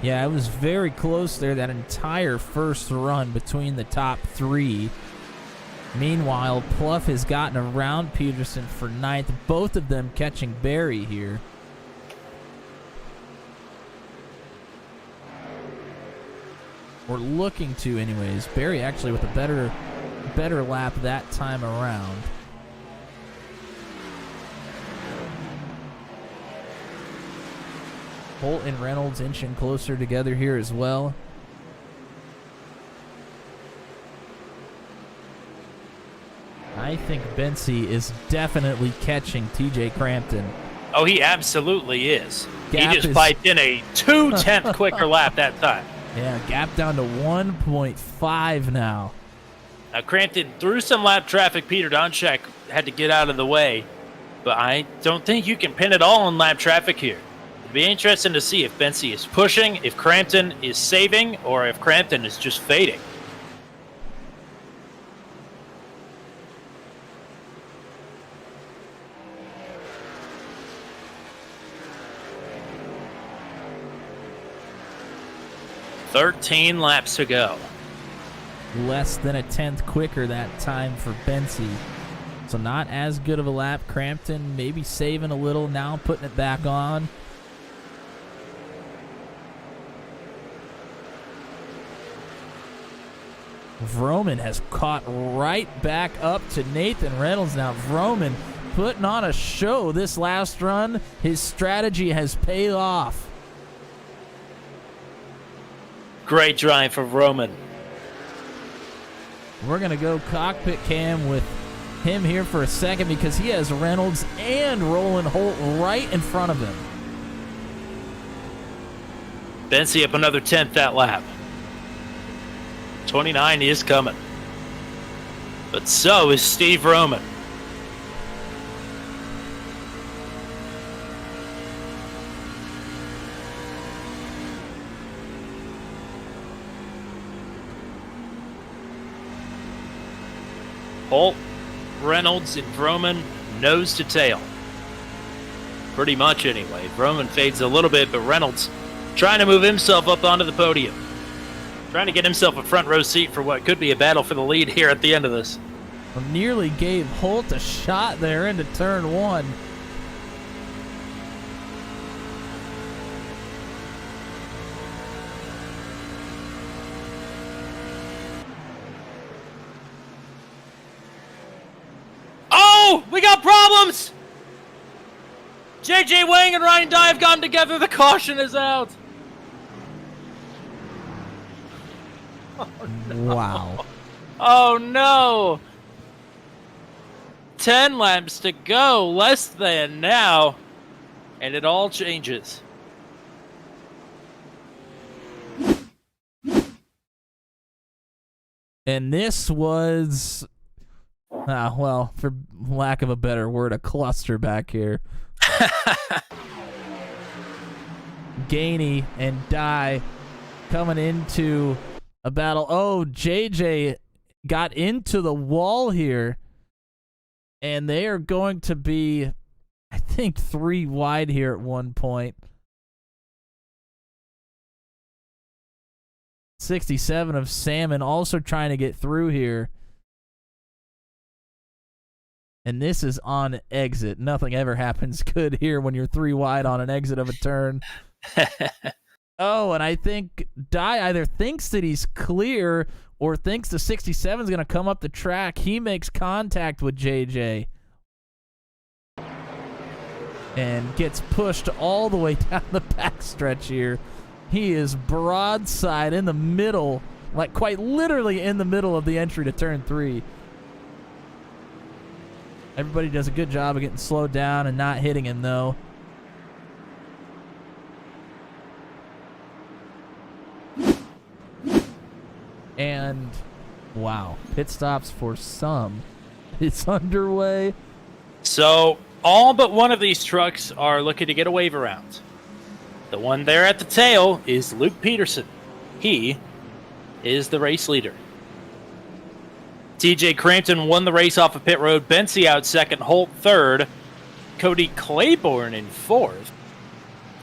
Yeah, it was very close there, that entire first run between the top 3. Meanwhile, Pluff has gotten around Peterson for 9th, both of them catching Barry here. We're looking to anyways. Barry actually with a better lap that time around. Holt and Reynolds inching closer together here as well. I think Benzie is definitely catching TJ Crampton. Oh, he absolutely is. Gap he just is piped in a 2/10 quicker lap that time. Yeah, gap down to 1.5 now. Now, Crampton, through some lap traffic, Peter Donchak had to get out of the way. But I don't think you can pin it all on lap traffic here. It'd be interesting to see if Benzie is pushing, if Crampton is saving, or if Crampton is just fading. "13 laps to go." Less than 1/10 quicker that time for Benzie. So not as good of a lap. Crampton maybe saving a little, now putting it back on. Vroman has caught right back up to Nathan Reynolds now. Vroman putting on a show this last run. His strategy has paid off. Great drive for Roman. We're going to go cockpit cam with him here for a second because he has Reynolds and Roland Holt right in front of him. Benzie up another 10th that lap. 29 is coming. But so is Steve Roman. Holt, Reynolds, and Vroman nose to tail. Pretty much anyway. Vroman fades a little bit, but Reynolds trying to move himself up onto the podium. Trying to get himself a front row seat for what could be a battle for the lead here at the end of this. Well, nearly gave Holt a shot there into turn 1. Oh, we got problems! JJ Wang and Ryan Dye have gotten together. The caution is out. Wow. Oh no! 10 laps to go, less than now, and it all changes. And this was, well, for lack of a better word, a cluster back here. Gainey and Dye coming into a battle. Oh, JJ got into the wall here, and they are going to be, I think, 3 wide here at one point. 67 of Salmon also trying to get through here. And this is on exit. Nothing ever happens good here when you're 3 wide on an exit of a turn. Oh, and I think Dye either thinks that he's clear or thinks the 67 is going to come up the track. He makes contact with JJ and gets pushed all the way down the backstretch here. He is broadside in the middle, like quite literally in the middle of the entry to turn 3. Everybody does a good job of getting slowed down and not hitting him, though. And, wow, pit stops for some. It's underway. So, all but one of these trucks are looking to get a wave around. The one there at the tail is Luke Peterson. He is the race leader. TJ Crampton won the race off of pit road. Benzie out second, Holt third. Cody Claiborne in fourth.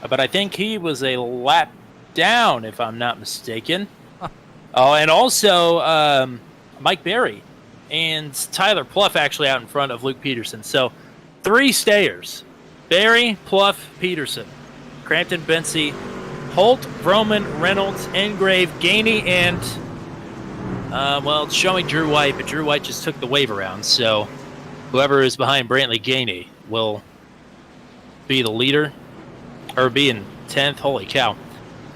But I think he was a lap down, if I'm not mistaken. Oh, and also Mike Berry and Tyler Pluff actually out in front of Luke Peterson. So 3 stayers. Berry, Pluff, Peterson. Crampton, Benzie, Holt, Vroman, Reynolds, Engrave, Gainey, and, well, it's showing Drew White, but Drew White just took the wave around, so whoever is behind Brantley Gainey will be the leader, or be in 10th. Holy cow.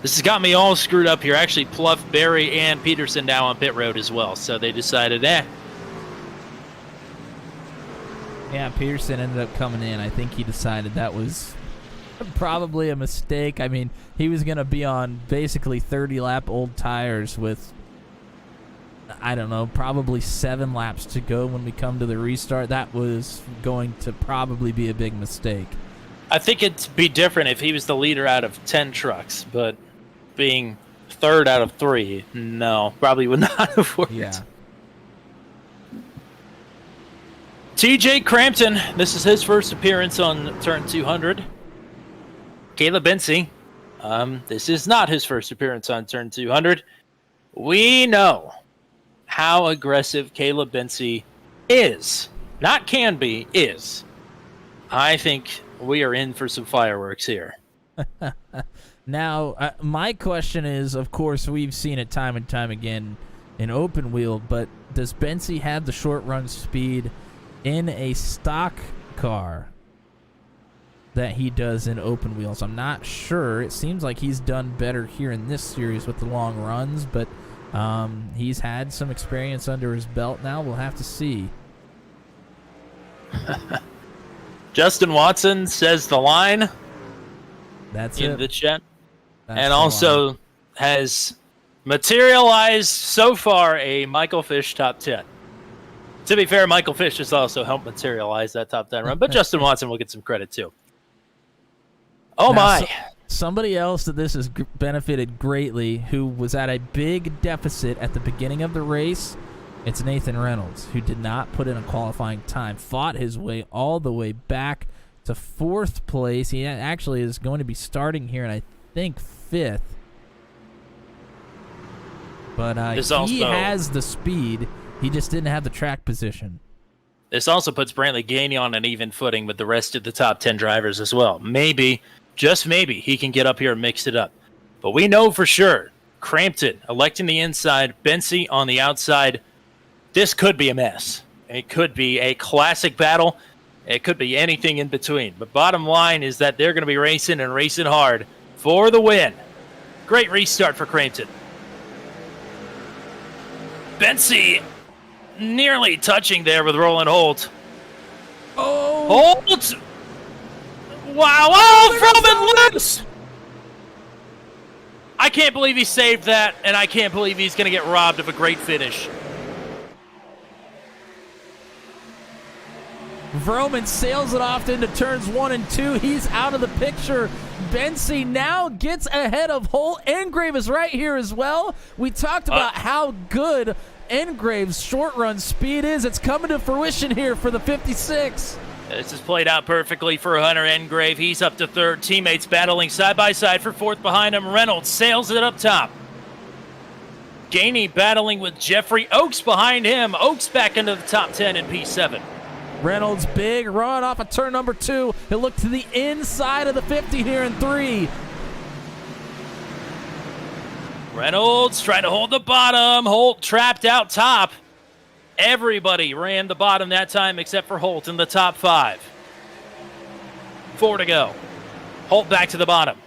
This has got me all screwed up here. Actually, Pluff, Berry, and Peterson now on pit road as well, so they decided, Yeah, Peterson ended up coming in. I think he decided that was probably a mistake. I mean, he was going to be on basically 30-lap old tires with, I don't know, probably 7 laps to go when we come to the restart. That was going to probably be a big mistake. I think it'd be different if he was the leader out of 10 trucks, but being third out of 3, no, probably would not have worked. Yeah. TJ Crampton, this is his first appearance on turn 200. Caleb Benzie, this is not his first appearance on turn 200. We know how aggressive Caleb Benzie is. Not can be, is. I think we are in for some fireworks here. Now, my question is, of course, we've seen it time and time again in open wheel, but does Benzie have the short run speed in a stock car that he does in open wheels? I'm not sure. It seems like he's done better here in this series with the long runs, but he's had some experience under his belt now. We'll have to see. Justin Watson says the line That's in it. the chat. That's And the also line. has materialized so far a Michael Fish top 10. To be fair, Michael Fish has also helped materialize that top 10 run, but Justin Watson will get some credit too. Oh Now, my. Somebody else that this has benefited greatly, who was at a big deficit at the beginning of the race, it's Nathan Reynolds, who did not put in a qualifying time, fought his way all the way back to 4th place. He actually is going to be starting here in, I think, 5th. But he has the speed. He just didn't have the track position. This also puts Brantley Gainey on an even footing with the rest of the top 10 drivers as well. Maybe, just maybe, he can get up here and mix it up. But we know for sure, Crampton electing the inside, Bency on the outside. This could be a mess. It could be a classic battle. It could be anything in between. But bottom line is that they're going to be racing and racing hard for the win. Great restart for Crampton. Bency nearly touching there with Roland Holt. Oh! Holt! Wow! Oh, Froman loose! I can't believe he saved that, and I can't believe he's going to get robbed of a great finish. Vroman sails it off into turns 1 and 2. He's out of the picture. Bency now gets ahead of Holt. Engrave is right here as well. We talked about how good Engrave's short run speed is. It's coming to fruition here for the 56. This is played out perfectly for Hunter Engrave. He's up to 3rd. Teammates battling side by side for 4th behind him. Reynolds sails it up top. Gainey battling with Jeffrey Oaks behind him. Oaks back into the top 10 in P7. Reynolds, big run off of turn number 2. He'll look to the inside of the 50 here in 3. Reynolds trying to hold the bottom. Holt trapped out top. Everybody ran the bottom that time except for Holt in the top 5. 4 to go. Holt back to the bottom.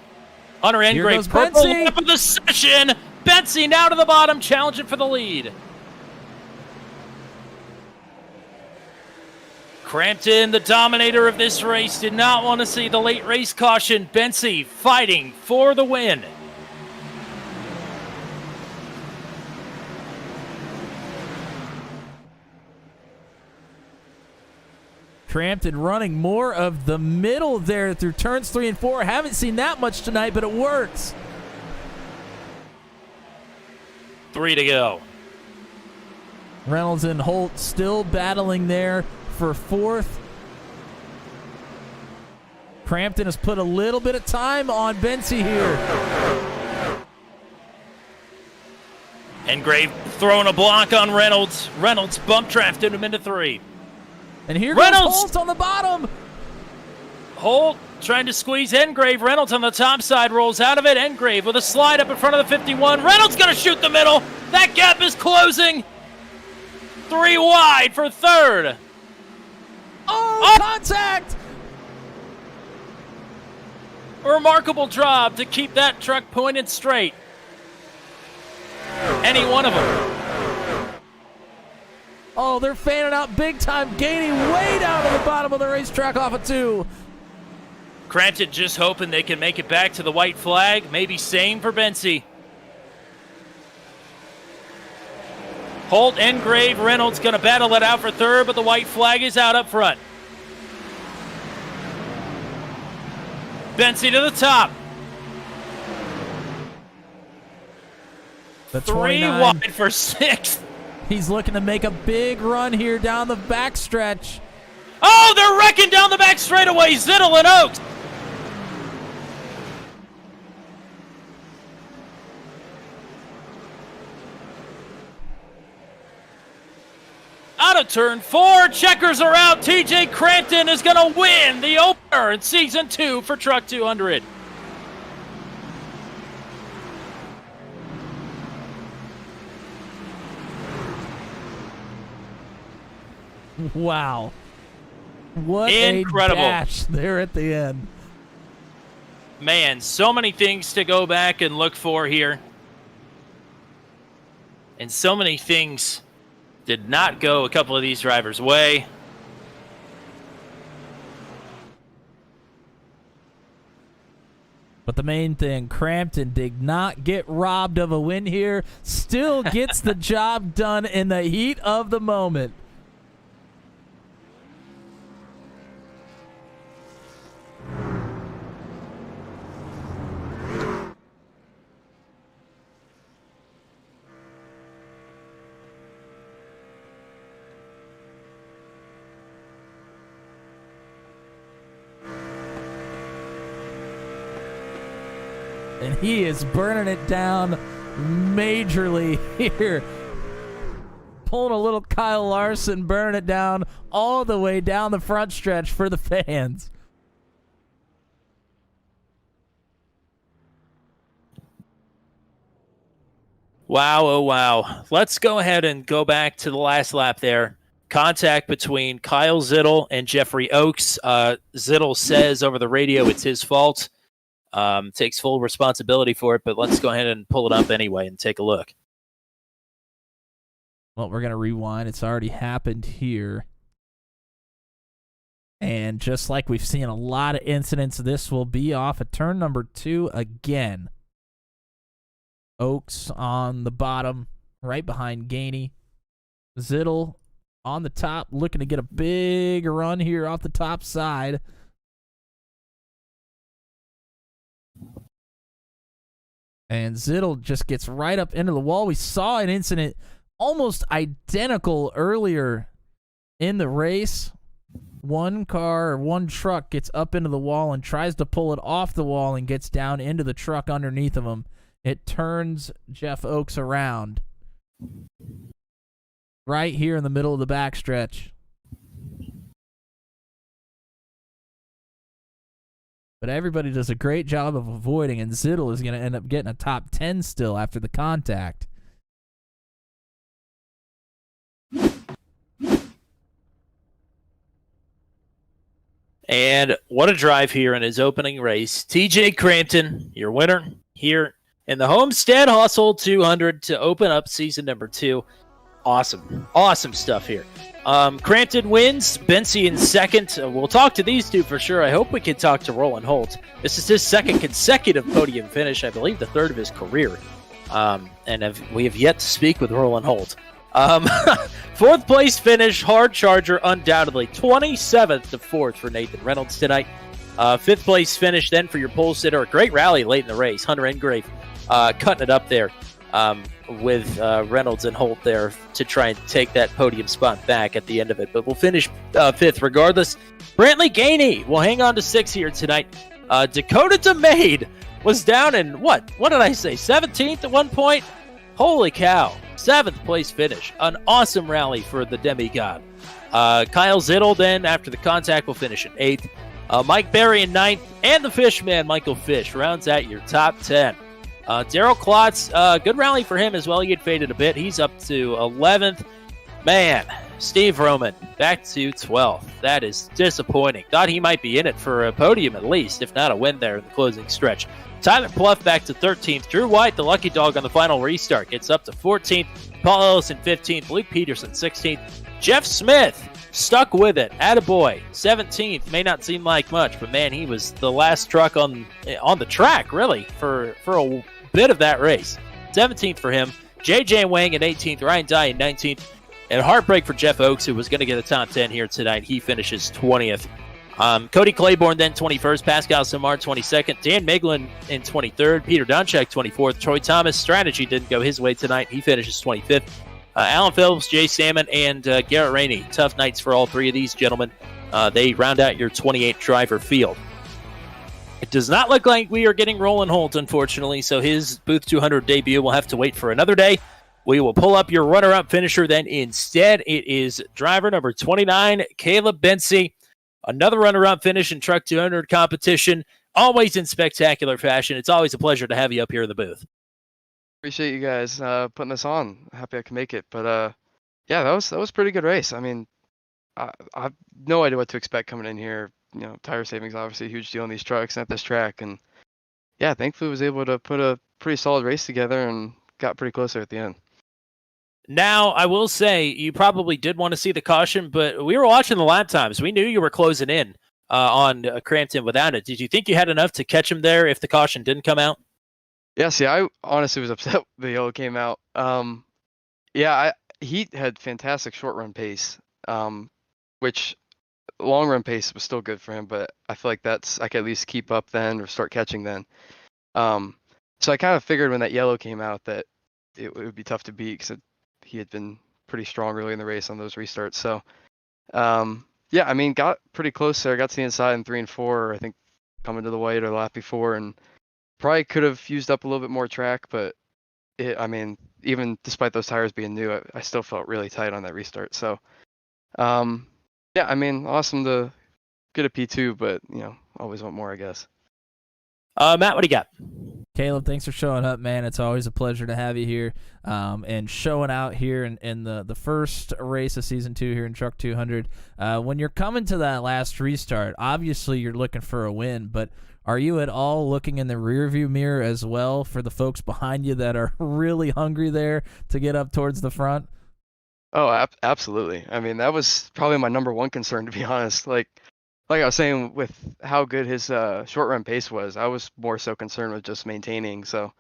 Hunter Engrave, purple lap of the session. Bency now to the bottom, challenging for the lead. Crampton, the dominator of this race, did not want to see the late race caution. Bency fighting for the win. Crampton running more of the middle there through turns 3 and 4. Haven't seen that much tonight, but it works. 3 to go. Reynolds and Holt still battling there for 4th. Crampton has put a little bit of time on Bency here. Engrave throwing a block on Reynolds. Reynolds bump drafted him into 3. And here Reynolds! goes Holt on the bottom. Holt trying to squeeze Engrave. Reynolds on the top side rolls out of it. Engrave with a slide up in front of the 51. Reynolds going to shoot the middle. That gap is closing. 3 wide for 3rd. Oh, contact! A remarkable job to keep that truck pointed straight. Any one of them. Oh, they're fanning out big time. Gainey way down to the bottom of the racetrack off of 2. Crampton just hoping they can make it back to the white flag. Maybe same for Bency. Holt, Engrave, Reynolds going to battle it out for 3rd, but the white flag is out up front. Bency to the top. The 3 wide for 6th. He's looking to make a big run here down the backstretch. Oh, they're wrecking down the back straightaway. Zittel and Oaks. Out of turn 4, checkers are out. TJ Crampton is going to win the opener in Season 2 for Truck 200. Wow. What incredible a dash there at the end. Man, so many things to go back and look for here. And so many things did not go a couple of these drivers' way. But the main thing, Crampton did not get robbed of a win here. Still gets the job done in the heat of the moment. And he is burning it down majorly here. Pulling a little Kyle Larson, burning it down all the way down the front stretch for the fans. Wow, oh wow. Let's go ahead and go back to the last lap there. Contact between Kyle Zittel and Jeffrey Oaks. Zittel says over the radio it's his fault. Takes full responsibility for it, but let's go ahead and pull it up anyway and take a look. Well, we're going to rewind. It's already happened here. And just like we've seen a lot of incidents, this will be off of turn number 2 again. Oaks on the bottom, right behind Gainey. Zittel on the top, looking to get a big run here off the top side. And Zittel just gets right up into the wall. We saw an incident almost identical earlier in the race. One car or one truck gets up into the wall and tries to pull it off the wall and gets down into the truck underneath of him. It turns Jeff Oaks around right here in the middle of the backstretch. But everybody does a great job of avoiding, and Zittel is going to end up getting a top 10 still after the contact. And what a drive here in his opening race. TJ Crampton, your winner here in the Homestead Hustle 200 to open up season number 2. Awesome. Awesome stuff here. Crampton wins. Bensi in second. We'll talk to these two for sure. I hope we can talk to Roland Holt. This is his second consecutive podium finish. I believe the third of his career. We have yet to speak with Roland Holt. Fourth place finish, hard charger, undoubtedly. 27th to 4th for Nathan Reynolds tonight. Fifth place finish then for your pole sitter. A great rally late in the race. Hunter Engrave cutting it up there with Reynolds and Holt there to try and take that podium spot back at the end of it. But we'll finish fifth regardless. Brantley Gainey will hang on to 6 here tonight. Dakota DeMade was down in, what did I say, 17th at one point? Holy cow. 7th place finish. An awesome rally for the demigod. Kyle Zittel then, after the contact, will finish in 8th. Mike Berry in 9th. And the Fishman, Michael Fish, rounds out your top 10. Daryl Klotz, good rally for him as well. He had faded a bit. He's up to 11th. Man, Steve Roman back to 12th. That is disappointing. Thought he might be in it for a podium at least, if not a win there in the closing stretch. Tyler Pluff back to 13th. Drew White, the lucky dog on the final restart, gets up to 14th. Paul Ellison 15th. Luke Peterson 16th. Jeff Smith stuck with it. Attaboy 17th. May not seem like much, but man, he was the last truck on the track really for a bit of that race. 17th for him. JJ Wang in 18th. Ryan Dye in 19th. And heartbreak for Jeff Oaks, who was going to get a top 10 here tonight. He finishes 20th. Cody Claiborne then 21st. Pascal Samar 22nd. Dan Miglin in 23rd. Peter Donchak 24th. Troy Thomas' strategy didn't go his way tonight. He finishes 25th. Alan Phillips, Jay Salmon, and Garrett Rainey. Tough nights for all three of these gentlemen. They round out your 28 driver field. It does not look like we are getting Roland Holt, unfortunately, so his Booth 200 debut will have to wait for another day. We will pull up your runner-up finisher then instead. It is driver number 29, Caleb Bensi. Another runner-up finish in Truck 200 competition, always in spectacular fashion. It's always a pleasure to have you up here in the booth. Appreciate you guys putting this on. Happy I can make it. But yeah, that was a pretty good race. I mean, I have no idea what to expect coming in here. You know, tire savings obviously a huge deal on these trucks and at this track. And yeah, thankfully was able to put a pretty solid race together and got pretty close there at the end. Now, I will say, you probably did want to see the caution, but we were watching the lap times. We knew you were closing in on Crampton without it. Did you think you had enough to catch him there if the caution didn't come out? Yeah, see, I honestly was upset the yellow came out. Yeah, he had fantastic short run pace, which long run pace was still good for him, but I feel like I could at least keep up then or start catching then. So I kind of figured when that yellow came out that it would be tough to beat because he had been pretty strong early in the race on those restarts. So yeah, I mean, got pretty close there. Got to the inside in 3 and 4, I think, coming to the white or the lap before, and probably could have used up a little bit more track, but I mean, even despite those tires being new, I still felt really tight on that restart. So, yeah, I mean, awesome to get a P2, but always want more, I guess. Matt, what do you got? Caleb, thanks for showing up, man. It's always a pleasure to have you here and showing out here in the first race of Season 2 here in Truck 200. When you're coming to that last restart, obviously you're looking for a win, but are you at all looking in the rearview mirror as well for the folks behind you that are really hungry there to get up towards the front? Oh, absolutely. I mean, that was probably my number one concern, to be honest. Like I was saying, with how good his short run pace was, I was more so concerned with just maintaining. So,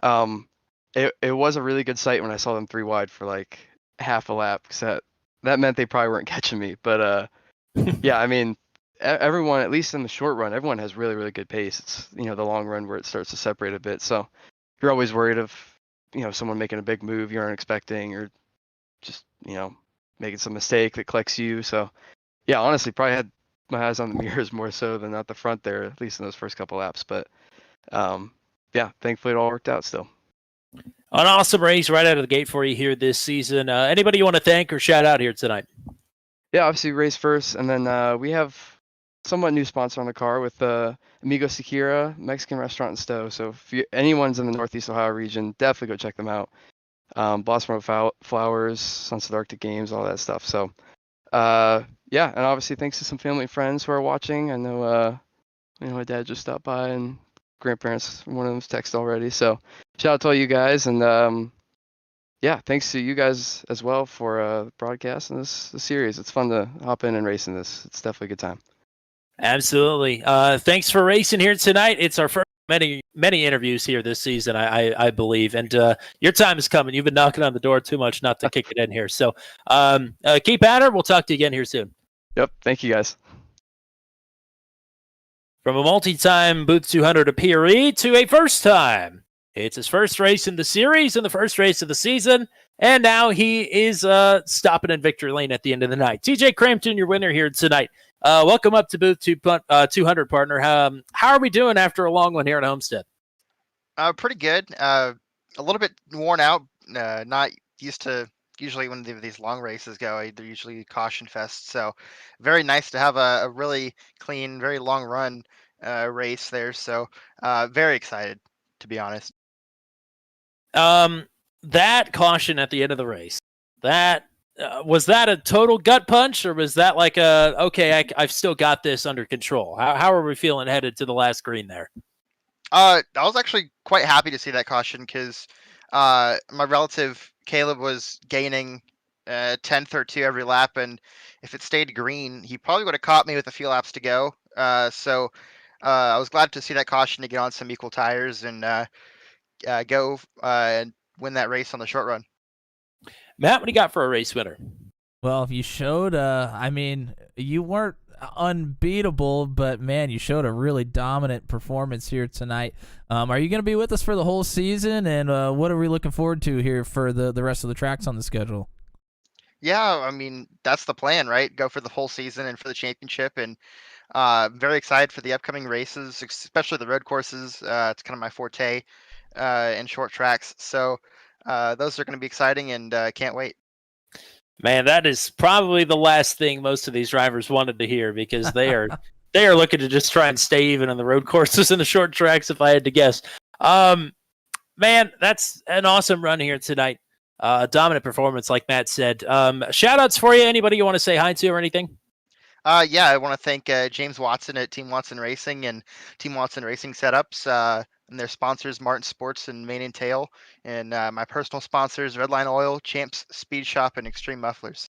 it was a really good sight when I saw them 3 wide for like half a lap, because that meant they probably weren't catching me. But yeah, I mean, everyone, at least in the short run, everyone has really, really good pace. It's the long run where it starts to separate a bit. So you're always worried of someone making a big move you aren't expecting, or just making some mistake that collects you. So yeah, honestly, probably had my eyes on the mirrors more so than at the front there, at least in those first couple laps. But yeah, thankfully it all worked out still. An awesome race right out of the gate for you here this season. Anybody you want to thank or shout out here tonight? Yeah, obviously race first, and then we have somewhat new sponsor on the car with Amigo Sekira Mexican restaurant in Stowe. So if anyone's in the Northeast Ohio region, definitely go check them out. Blossom Road Flowers, Sunset Arctic Games, all that stuff. So yeah, and obviously thanks to some family and friends who are watching. I know my dad just stopped by, and grandparents, one of them's texted already. So shout out to all you guys, and yeah, thanks to you guys as well for broadcasting this series. It's fun to hop in and race in this. It's definitely a good time. Absolutely. Thanks for racing here tonight. It's our first many interviews here this season, I believe, and your time is coming. You've been knocking on the door too much not to kick it in here. So keep at her. We'll talk to you again here soon. Yep. Thank you guys. From a multi-time Booth 200 appearee to a first time. It's his first race in the series and the first race of the season, and now he is stopping in victory lane at the end of the night. TJ Crampton, your winner here tonight. Welcome up to Booth 200, partner. How are we doing after a long one here at Homestead? Pretty good. A little bit worn out. Not used to. Usually when these long races go, they're usually caution fests. So very nice to have a really clean, very long run race there. So very excited, to be honest. That caution at the end of the race, that was that a total gut punch, or was that like I've still got this under control? How are we feeling headed to the last green there? I was actually quite happy to see that caution because my relative Caleb was gaining 10th or 2 every lap, and if it stayed green, he probably would have caught me with a few laps to go. So I was glad to see that caution to get on some equal tires and go and win that race on the short run. Matt, what do you got for a race winner? Well, you showed, I mean, you weren't unbeatable, but man, you showed a really dominant performance here tonight. Are you going to be with us for the whole season, and what are we looking forward to here for the rest of the tracks on the schedule? Yeah, I mean, that's the plan, right? Go for the whole season and for the championship, and very excited for the upcoming races, especially the road courses. It's kind of my forte in short tracks, so those are going to be exciting, and can't wait. Man, that is probably the last thing most of these drivers wanted to hear, because they are looking to just try and stay even on the road courses and the short tracks, if I had to guess. Man, that's an awesome run here tonight. Dominant performance, like Matt said. Shout outs for you. Anybody you want to say hi to or anything? Yeah, I want to thank James Watson at Team Watson Racing and Team Watson Racing Setups, and their sponsors, Martin Sports and Mane and Tail, and my personal sponsors, Redline Oil, Champs Speed Shop, and Extreme Mufflers.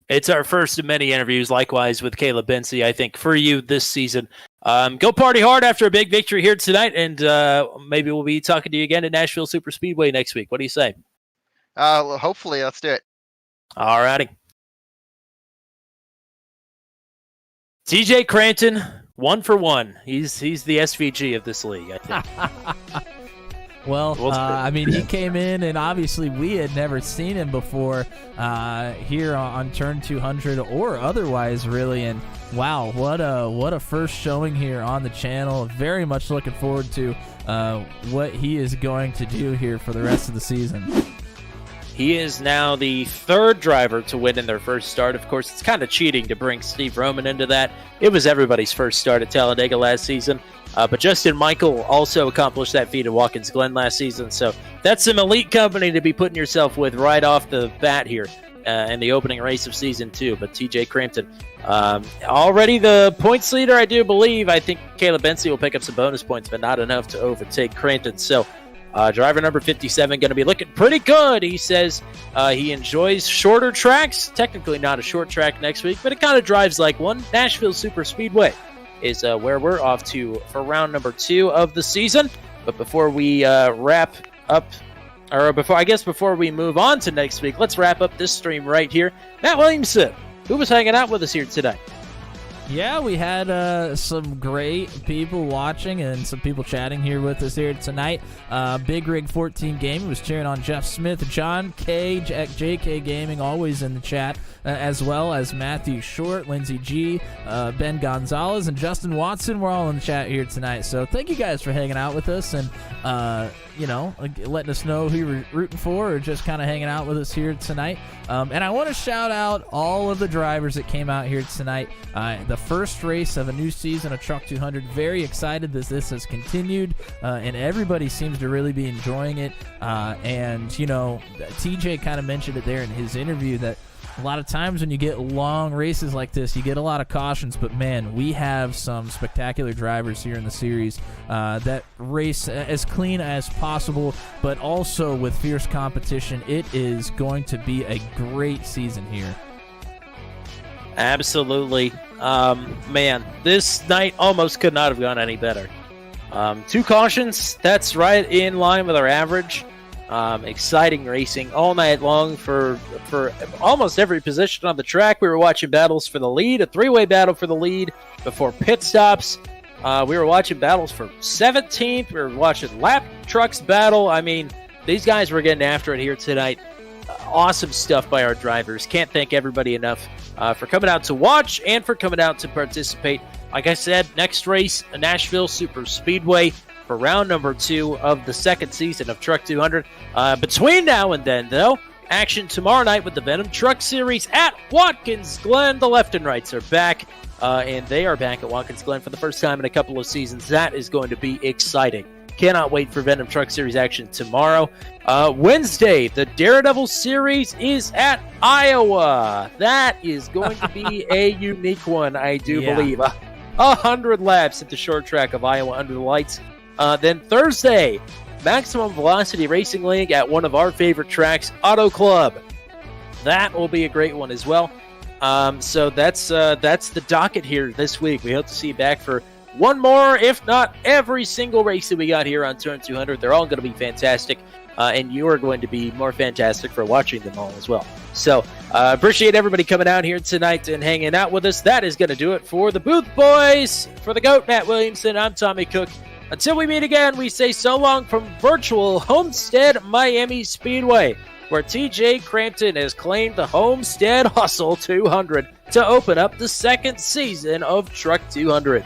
It's our first of many interviews, likewise with Caleb Benzie, I think, for you this season. Go party hard after a big victory here tonight, and maybe we'll be talking to you again at Nashville Super Speedway next week. What do you say? Hopefully, let's do it. All righty. TJ Crampton, 1 for 1. He's the SVG of this league, I think. Well, I mean, he came in, and obviously we had never seen him before here on Turn 200 or otherwise, really. And wow, what a first showing here on the channel. Very much looking forward to what he is going to do here for the rest of the season. He is now the third driver to win in their first start. Of course, it's kind of cheating to bring Steve Roman into that. It was everybody's first start at Talladega last season. But Justin Michael also accomplished that feat at Watkins Glen last season. So that's some elite company to be putting yourself with right off the bat here in the opening race of Season 2. But TJ Crampton, already the points leader, I do believe. I think Caleb Benzie will pick up some bonus points, but not enough to overtake Crampton. So driver number 57 going to be looking pretty good. He says he enjoys shorter tracks. Technically not a short track next week, but it kind of drives like one. Nashville Super Speedway is where we're off to for round number 2 of the season. But before we wrap up, or before we move on to next week, let's wrap up this stream right here. Matt Williamson, who was hanging out with us here today? Yeah, we had some great people watching and some people chatting here with us here tonight. Big Rig 14 Gaming was cheering on Jeff Smith, John Cage at JK Gaming, always in the chat, as well as Matthew Short, Lindsey G, Ben Gonzalez, and Justin Watson. We're all in the chat here tonight. So thank you guys for hanging out with us and, letting us know who you're rooting for or just kind of hanging out with us here tonight. And I want to shout out all of the drivers that came out here tonight. The first race of a new season of Truck 200. Very excited that this has continued, and everybody seems to really be enjoying it. And, TJ kind of mentioned it there in his interview that a lot of times when you get long races like this, you get a lot of cautions, but man, we have some spectacular drivers here in the series that race as clean as possible, but also with fierce competition. It is going to be a great season here. Absolutely. Man, this night almost could not have gone any better. 2 cautions, that's right in line with our average. Exciting racing all night long for almost every position on the track. We were watching battles for the lead, a 3-way battle for the lead before pit stops. We were watching battles for 17th. We were watching lap trucks battle. I mean, these guys were getting after it here tonight. Awesome stuff by our drivers. Can't thank everybody enough for coming out to watch and for coming out to participate. Like I said, next race, Nashville Super Speedway for round number 2 of the second season of Truck 200. Between now and then, though, action tomorrow night with the Venom Truck Series at Watkins Glen. The left and rights are back, and they are back at Watkins Glen for the first time in a couple of seasons. That is going to be exciting. Cannot wait for Venom Truck Series action tomorrow. Wednesday, the Daredevil Series is at Iowa. That is going to be a unique one, I do believe. 100 laps at the short track of Iowa under the lights. Then Thursday, Maximum Velocity Racing League at one of our favorite tracks, Auto Club. That will be a great one as well. So that's the docket here this week. We hope to see you back for one more, if not every single race that we got here on Turn 200. They're all going to be fantastic, and you are going to be more fantastic for watching them all as well. So appreciate everybody coming out here tonight and hanging out with us. That is going to do it for the Booth Boys. For the GOAT, Matt Williamson, I'm Tommy Cook. Until we meet again, we say so long from virtual Homestead-Miami Speedway, where TJ Crampton has claimed the Homestead Hustle 200 to open up the second season of Truck 200.